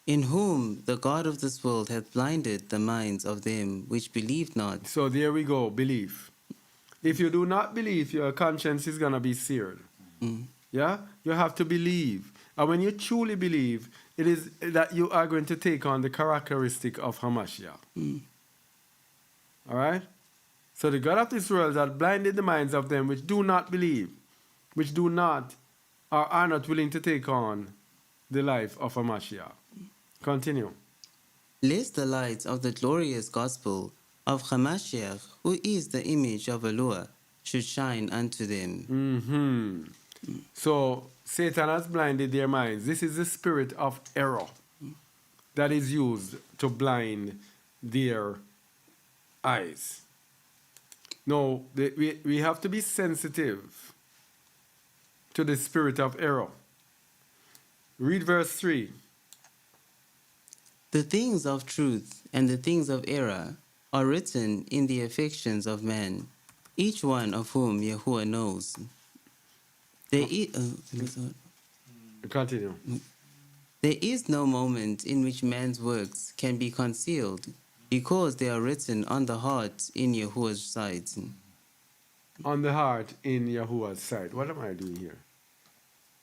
in whom the God of this world hath blinded the minds of them which believe not. So there we go, belief. If you do not believe, your conscience is going to be seared. Yeah? You have to believe. And when you truly believe, it is that you are going to take on the characteristic of Hamashiach. All right? So the God of this world hath blinded the minds of them which do not believe, which do not or are not willing to take on the life of Hamashiach. Continue. Lest the light of the glorious gospel of Hamashiach, who is the image of Allah, should shine unto them. So Satan has blinded their minds. This is the spirit of error that is used to blind their eyes. No, we have to be sensitive to the spirit of error. Read verse 3. The things of truth and the things of error are written in the affections of man, each one of whom Yahuwah knows. Continue. There is no moment in which man's works can be concealed, because they are written on the heart in Yahuwah's sight. On the heart in Yahuwah's sight. What am I doing here?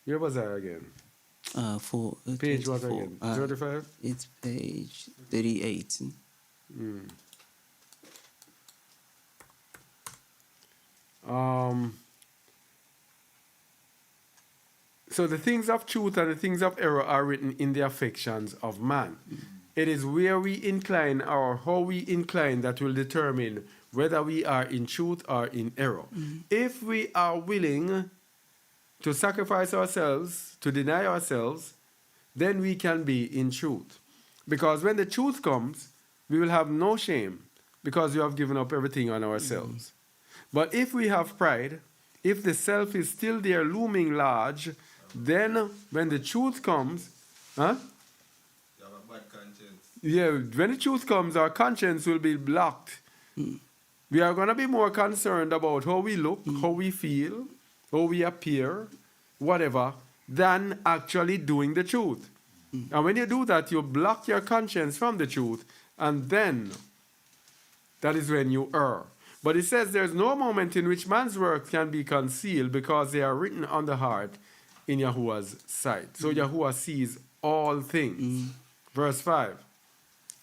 Where was I again? Page what 24. again? 35? It's page 38. So the things of truth and the things of error are written in the affections of man. It is where we incline or how we incline that will determine whether we are in truth or in error. If we are willing to sacrifice ourselves, to deny ourselves, then we can be in truth. Because when the truth comes, we will have no shame because we have given up everything on ourselves. But if we have pride, if the self is still there looming large, then when the truth comes, huh? You have a bad conscience. Yeah, when the truth comes, our conscience will be blocked. We are going to be more concerned about how we look, how we feel, how we appear, whatever, than actually doing the truth. And when you do that, you block your conscience from the truth, and then that is when you err. But it says there's no moment in which man's work can be concealed because they are written on the heart in Yahuwah's sight. So Yahuwah sees all things. Verse 5.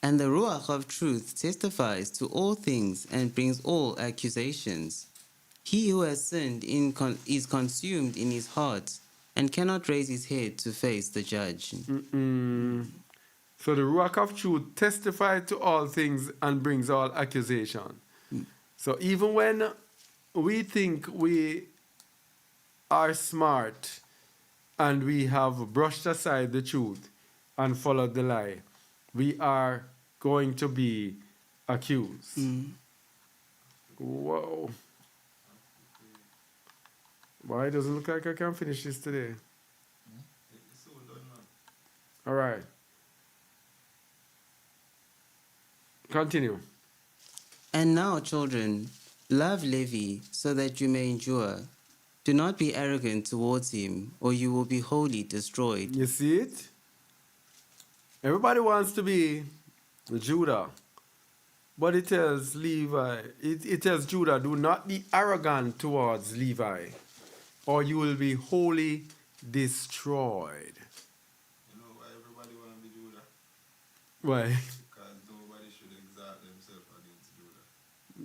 And the Ruach of truth testifies to all things and brings all accusations. He who has sinned is consumed in his heart and cannot raise his head to face the judge. So the Ruach of truth testifies to all things and brings all accusation. So even when we think we are smart and we have brushed aside the truth and followed the lie, we are going to be accused. Whoa. Why it doesn't look like I can finish this today? It's all done, man. All right. Continue. And now, children, love Levi so that you may endure. Do not be arrogant towards him, or you will be wholly destroyed. You see it? Everybody wants to be Judah. But it tells Levi, it tells Judah, do not be arrogant towards Levi, or you will be wholly destroyed. You know why everybody want to be Judah? Why? Because nobody should exalt themselves against Judah.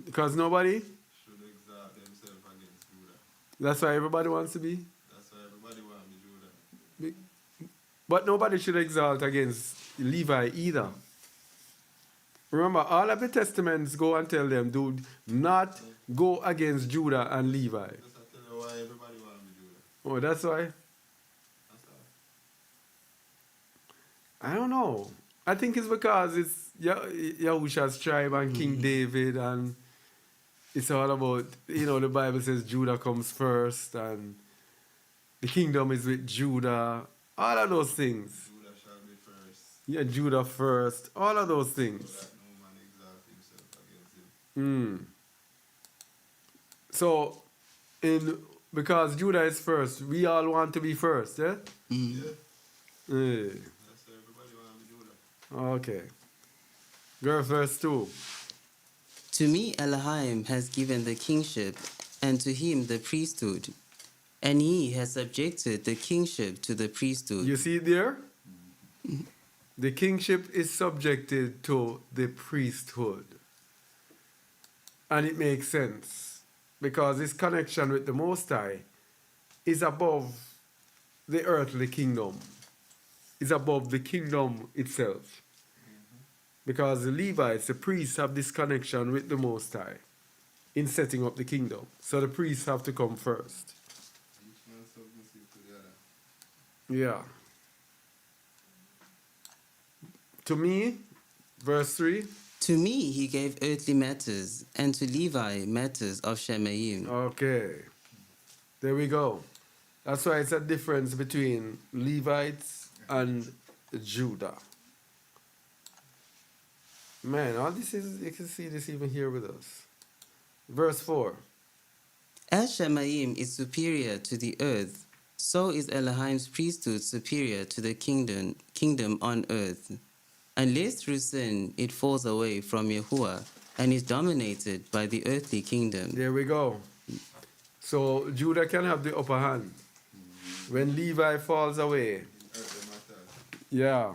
Because nobody? Should exalt themselves against Judah. That's why everybody wants to be? That's why everybody want to be Judah. But nobody should exalt against Levi either. Remember, all of the testaments go and tell them, do not go against Judah and Levi. Just to tell you why everybody want to be Judah. Oh, that's why? That's all. I don't know. I think it's because it's Yahusha's tribe and King David, and it's all about, the Bible says Judah comes first and the kingdom is with Judah. All of those things. Judah shall be first. Yeah, Judah first. All of those things. So that no man exalt himself against him. So, because Judah is first, we all want to be first, yeah? Yeah. Yeah. That's why everybody want to be Judah. Okay. Go verse 2. To me Elohim has given the kingship, and to him the priesthood, and he has subjected the kingship to the priesthood. You see there? The kingship is subjected to the priesthood. And it makes sense because his connection with the Most High is above the earthly kingdom. It's above the kingdom itself. Because the Levites, the priests, have this connection with the Most High in setting up the kingdom. So the priests have to come first. Each man submissive to the other. Yeah. To me, verse 3. To me he gave earthly matters, and to Levi matters of Shemaim. Okay. There we go. That's why it's a difference between Levites and Judah. Man, all this is, you can see this even here with us. Verse 4. As Shemaim is superior to the earth, so is Elohim's priesthood superior to the kingdom on earth. Unless through sin it falls away from Yahuwah and is dominated by the earthly kingdom. There we go. So Judah can have the upper hand. When Levi falls away. Yeah.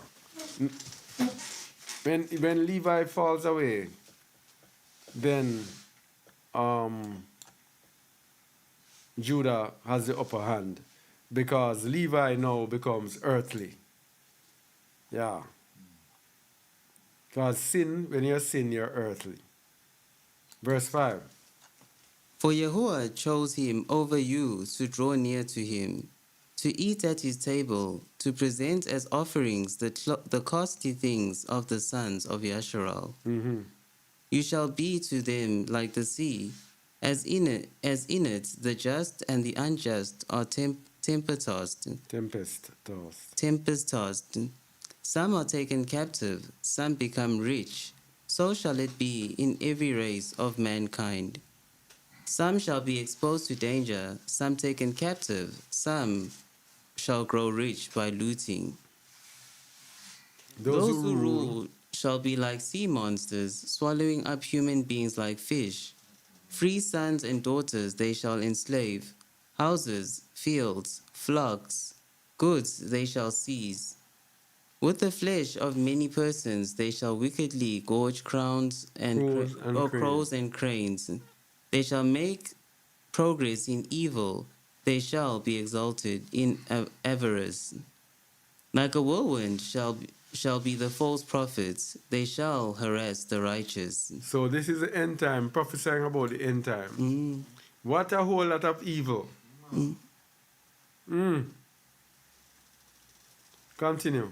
When Levi falls away, then Judah has the upper hand because Levi now becomes earthly. Yeah. Because sin, when you sin, you're earthly. Verse 5. For Yahuwah chose him over you to draw near to him, to eat at his table, to present as offerings the costly things of the sons of Yasharal. Mm-hmm. You shall be to them like the sea, as in it the just and the unjust are tempest-tossed. Some are taken captive, some become rich. So shall it be in every race of mankind. Some shall be exposed to danger, some taken captive, some shall grow rich by looting. Those who rule shall be like sea monsters, swallowing up human beings like fish. Free sons and daughters they shall enslave. Houses, fields, flocks, goods they shall seize. With the flesh of many persons they shall wickedly gorge crowns and crows and cranes. They shall make progress in evil. They shall be exalted in avarice. Like a whirlwind shall be the false prophets. They shall harass the righteous. So this is the end time, prophesying about the end time. What a whole lot of evil. Continue.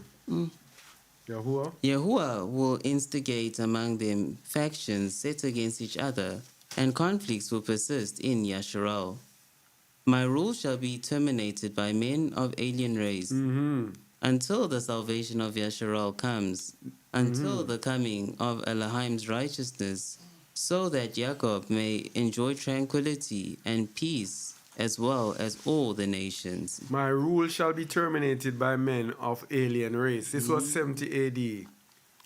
Yahuwah will instigate among them factions set against each other, and conflicts will persist in Yasharal. My rule shall be terminated by men of alien race, until the salvation of Yasharal comes, until the coming of Elohim's righteousness, so that Jacob may enjoy tranquility and peace, as well as all the nations. My rule shall be terminated by men of alien race. This was 70 AD,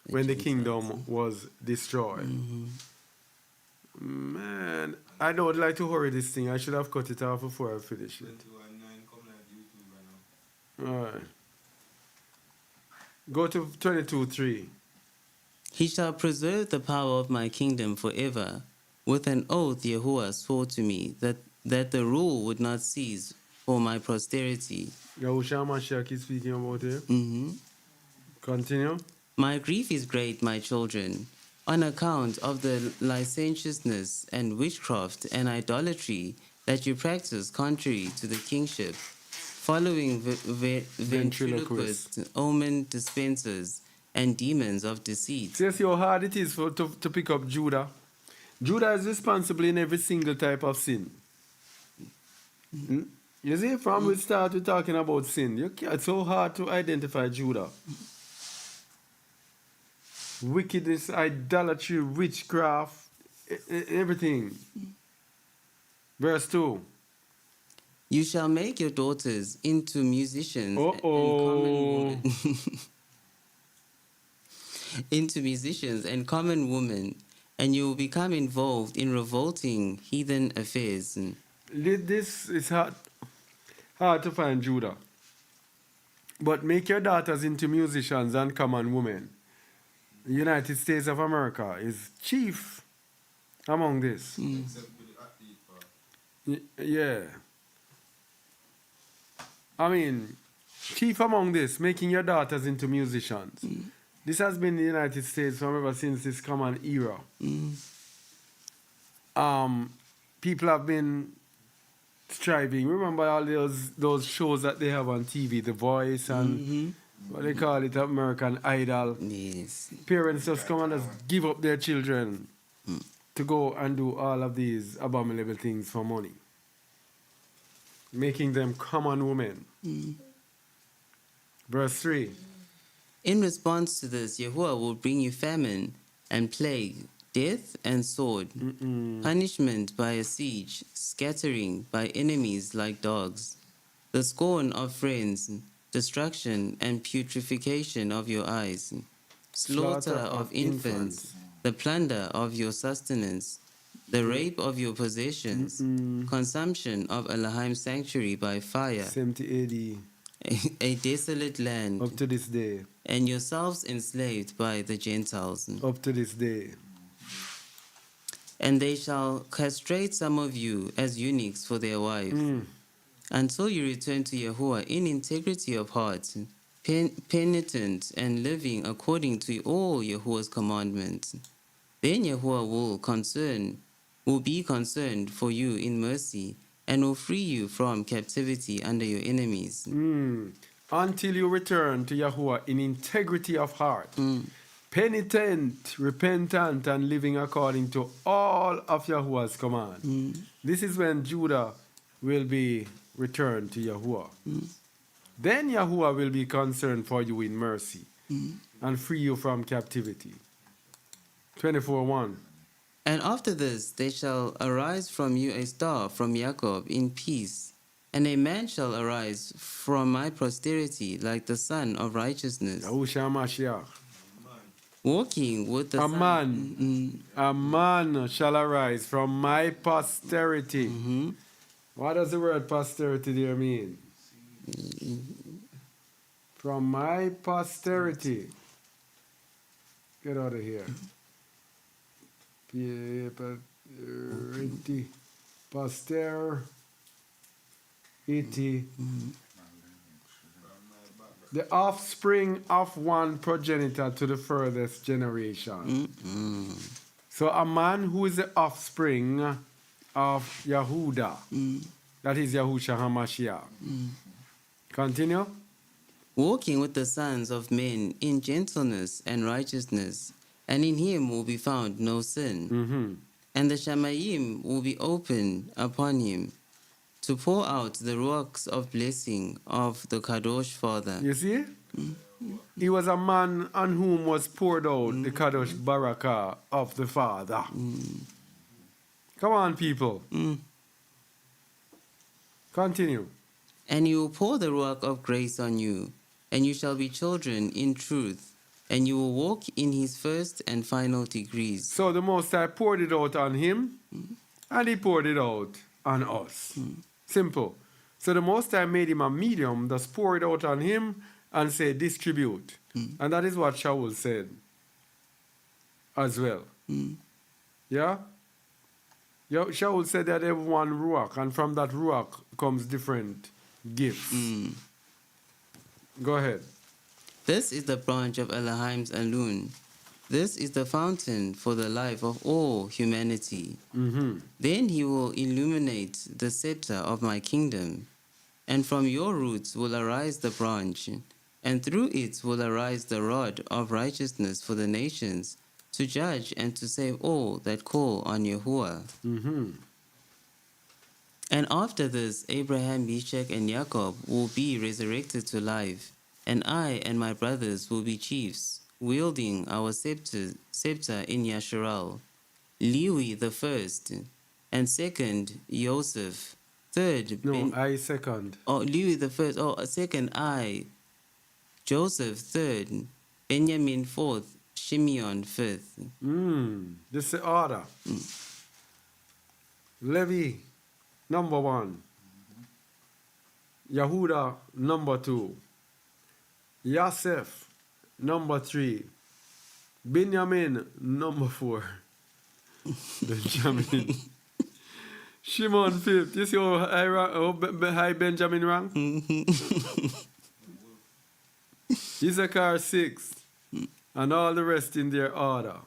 when the kingdom was destroyed. Man, I don't like to hurry this thing. I should have cut it off before I finish it. Alright. Go to 22:3. He shall preserve the power of my kingdom forever. With an oath Yahuwah swore to me that the rule would not cease for my posterity. Yahushua Mashiach is speaking about it. Continue. My grief is great, my children, on account of the licentiousness and witchcraft and idolatry that you practice contrary to the kingship, following ventriloquists, omen dispensers, and demons of deceit. See how hard it is to pick up Judah. Judah is responsible in every single type of sin. You see, from we start we're talking about sin. It's so hard to identify Judah. Wickedness, idolatry, witchcraft, everything. Verse 2. You shall make your daughters into musicians and common women, and you will become involved in revolting heathen affairs. This is hard to find Judah. But make your daughters into musicians and common women. The United States of America is chief among this. Yeah. I mean, chief among this, making your daughters into musicians. This has been the United States from ever since this common era. People have been striving. Remember all those shows that they have on TV, The Voice and what they call it, American Idol. Yes. Parents just come and just give up their children to go and do all of these abominable things for money. Making them common women. Verse 3. In response to this, Yahuwah will bring you famine and plague, death and sword, punishment by a siege, scattering by enemies like dogs, the scorn of friends, destruction and putrefaction of your eyes, slaughter of infants, the plunder of your sustenance, the rape of your possessions, consumption of Elohim's sanctuary by fire, 70 AD. A desolate land, Up to this day. and yourselves enslaved by the Gentiles. Up to this day. And they shall castrate some of you as eunuchs for their wives, until you return to Yahuwah in integrity of heart, penitent and living according to all Yahuwah's commandments. Then Yahuwah will be concerned for you in mercy and will free you from captivity under your enemies. Until you return to Yahuwah in integrity of heart, penitent, repentant, and living according to all of Yahuwah's command. This is when Judah will be returned to Yahuwah. Then Yahuwah will be concerned for you in mercy and free you from captivity. 24:1. And after this there shall arise from you a star from Jacob in peace, and a man shall arise from my posterity like the sun of righteousness, Yahushua Mashiach. walking with the A sun. man shall arise from my posterity. What does the word posterity there mean? From my posterity. Get out of here. Posterity. The offspring of one progenitor to the furthest generation. So a man who is the offspring of Yahudah, that is Yahushua HaMashiach. Continue. Walking with the sons of men in gentleness and righteousness, and in him will be found no sin. And the Shamayim will be open upon him to pour out the ruachs of blessing of the Kadosh Father. You see? He was a man on whom was poured out the Kadosh Barakah of the Father. Come on, people. Continue. And he will pour the ruach of grace on you, and you shall be children in truth, and you will walk in his first and final degrees. So the Most High poured it out on him, and he poured it out on us. Simple. So the Most High made him a medium, thus poured it out on him and say, distribute. And that is what Shaul said as well. Yeah? Shaul said that every one ruach, and from that ruach comes different gifts. Go ahead. This is the branch of Elohim's Alun. This is the fountain for the life of all humanity. Then he will illuminate the scepter of my kingdom, and from your roots will arise the branch, and through it will arise the rod of righteousness for the nations, to judge and to save all that call on Yahuwah. And after this, Abraham, Ishak, and Jacob will be resurrected to life, and I and my brothers will be chiefs, wielding our scepter in Yasharal. Lewi the first, and second, Joseph. Third, I second. Oh, Lewi the first. Oh, second, I. Joseph third, Benjamin fourth, Shimeon fifth. This is the order. Levi, number 1. Yehuda, number 2. Yosef, number 3. Benjamin, number 4. Benjamin. Shimon 5th. You see how high Benjamin rank? Issachar 6th. And all the rest in their order.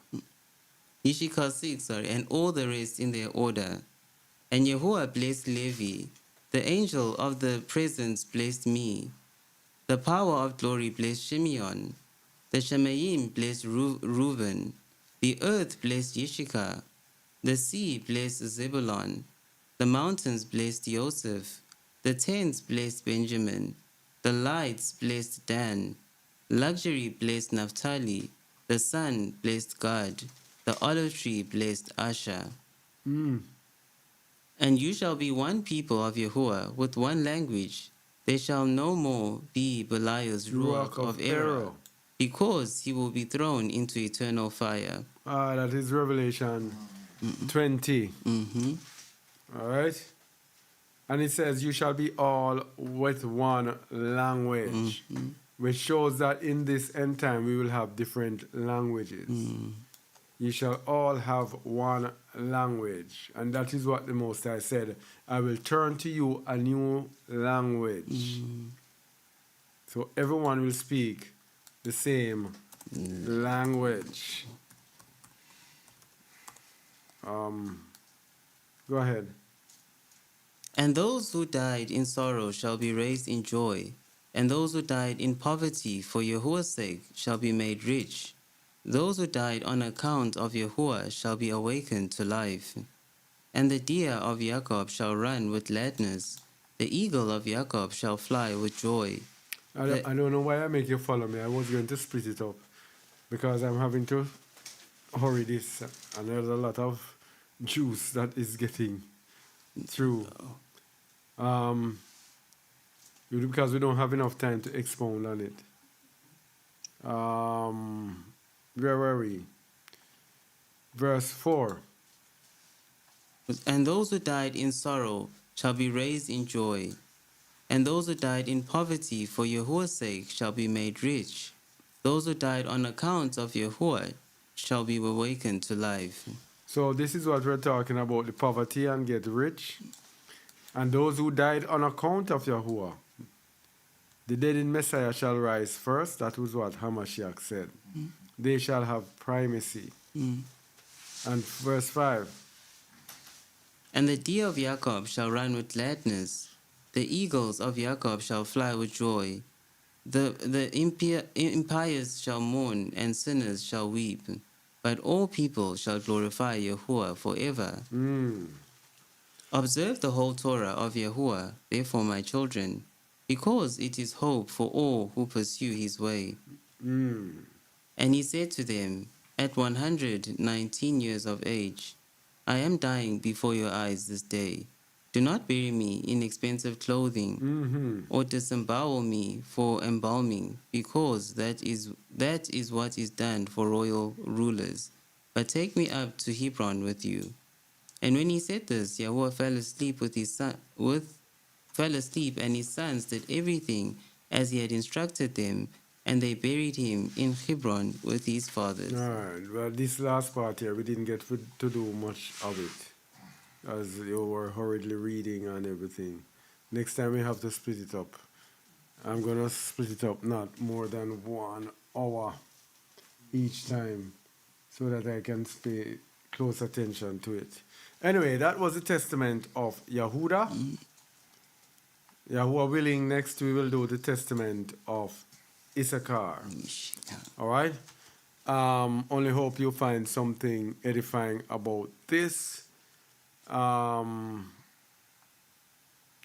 Issachar 6, and all the rest in their order. And Yahuwah blessed Levi. The angel of the presence blessed me. The power of glory blessed Shimeon. The Shamayim blessed Reuben. The earth blessed Yishika. The sea blessed Zebulon. The mountains blessed Joseph. The tents blessed Benjamin. The lights blessed Dan. Luxury blessed Naphtali. The sun blessed Gad. The olive tree blessed Asher. And you shall be one people of Yahuwah with one language. There shall no more be Belial's ruach of error, because he will be thrown into eternal fire. That is Revelation 20. All right? And it says, you shall be all with one language, which shows that in this end time we will have different languages. You shall all have one language. And that is what the Most High said. I will turn to you a new language. So everyone will speak the same language. Go ahead. And those who died in sorrow shall be raised in joy, and those who died in poverty for Yahuwah's sake shall be made rich. Those who died on account of Yahuwah shall be awakened to life. And the deer of Jacob shall run with gladness, the eagle of Jacob shall fly with joy. I don't know why I make you follow me. I was going to split it up because I'm having to hurry this, and there's a lot of juice that is getting through. Because we don't have enough time to expound on it. Where were we? Verse 4. And those who died in sorrow shall be raised in joy, and those who died in poverty for Yahuwah's sake shall be made rich. Those who died on account of Yahuwah shall be awakened to life. So this is what we're talking about, the poverty and get rich. And those who died on account of Yahuwah, the dead in Messiah shall rise first. That was what Hamashiach said. They shall have primacy. And verse 5. And the deer of Jacob shall run with gladness, the eagles of Jacob shall fly with joy. The impious shall mourn, and sinners shall weep, but all people shall glorify Yahuwah forever. Observe the whole Torah of Yahuwah, therefore, my children, because it is hope for all who pursue his way. And he said to them, at 119 years of age, I am dying before your eyes this day. Do not bury me in expensive clothing, or disembowel me for embalming, because that is what is done for royal rulers. But take me up to Hebron with you. And when he said this, Yahuwah fell asleep and his sons did everything as he had instructed them, and they buried him in Hebron with his fathers. All right. Well, this last part here, we didn't get to do much of it, as you were hurriedly reading and everything. Next time we have to split it up. I'm going to split it up not more than 1 hour each time so that I can pay close attention to it. Anyway, that was the testament of Yahudah. Yahuwah willing, next we will do the testament of Issachar. All right? Only hope you find something edifying about this.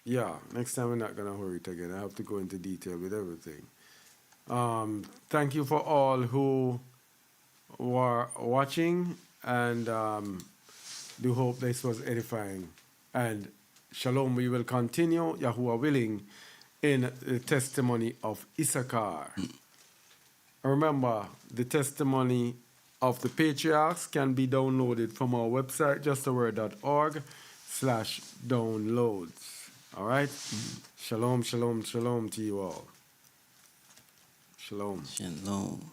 Yeah, next time we're not going to hurry it again. I have to go into detail with everything. Thank you for all who were watching, and do hope this was edifying. And shalom, we will continue, Yahuwah willing, in the testimony of Issachar. Remember, the testimony of the patriarchs can be downloaded from our website, justaword.org/downloads. All right? Shalom, shalom, shalom to you all. Shalom. Shalom.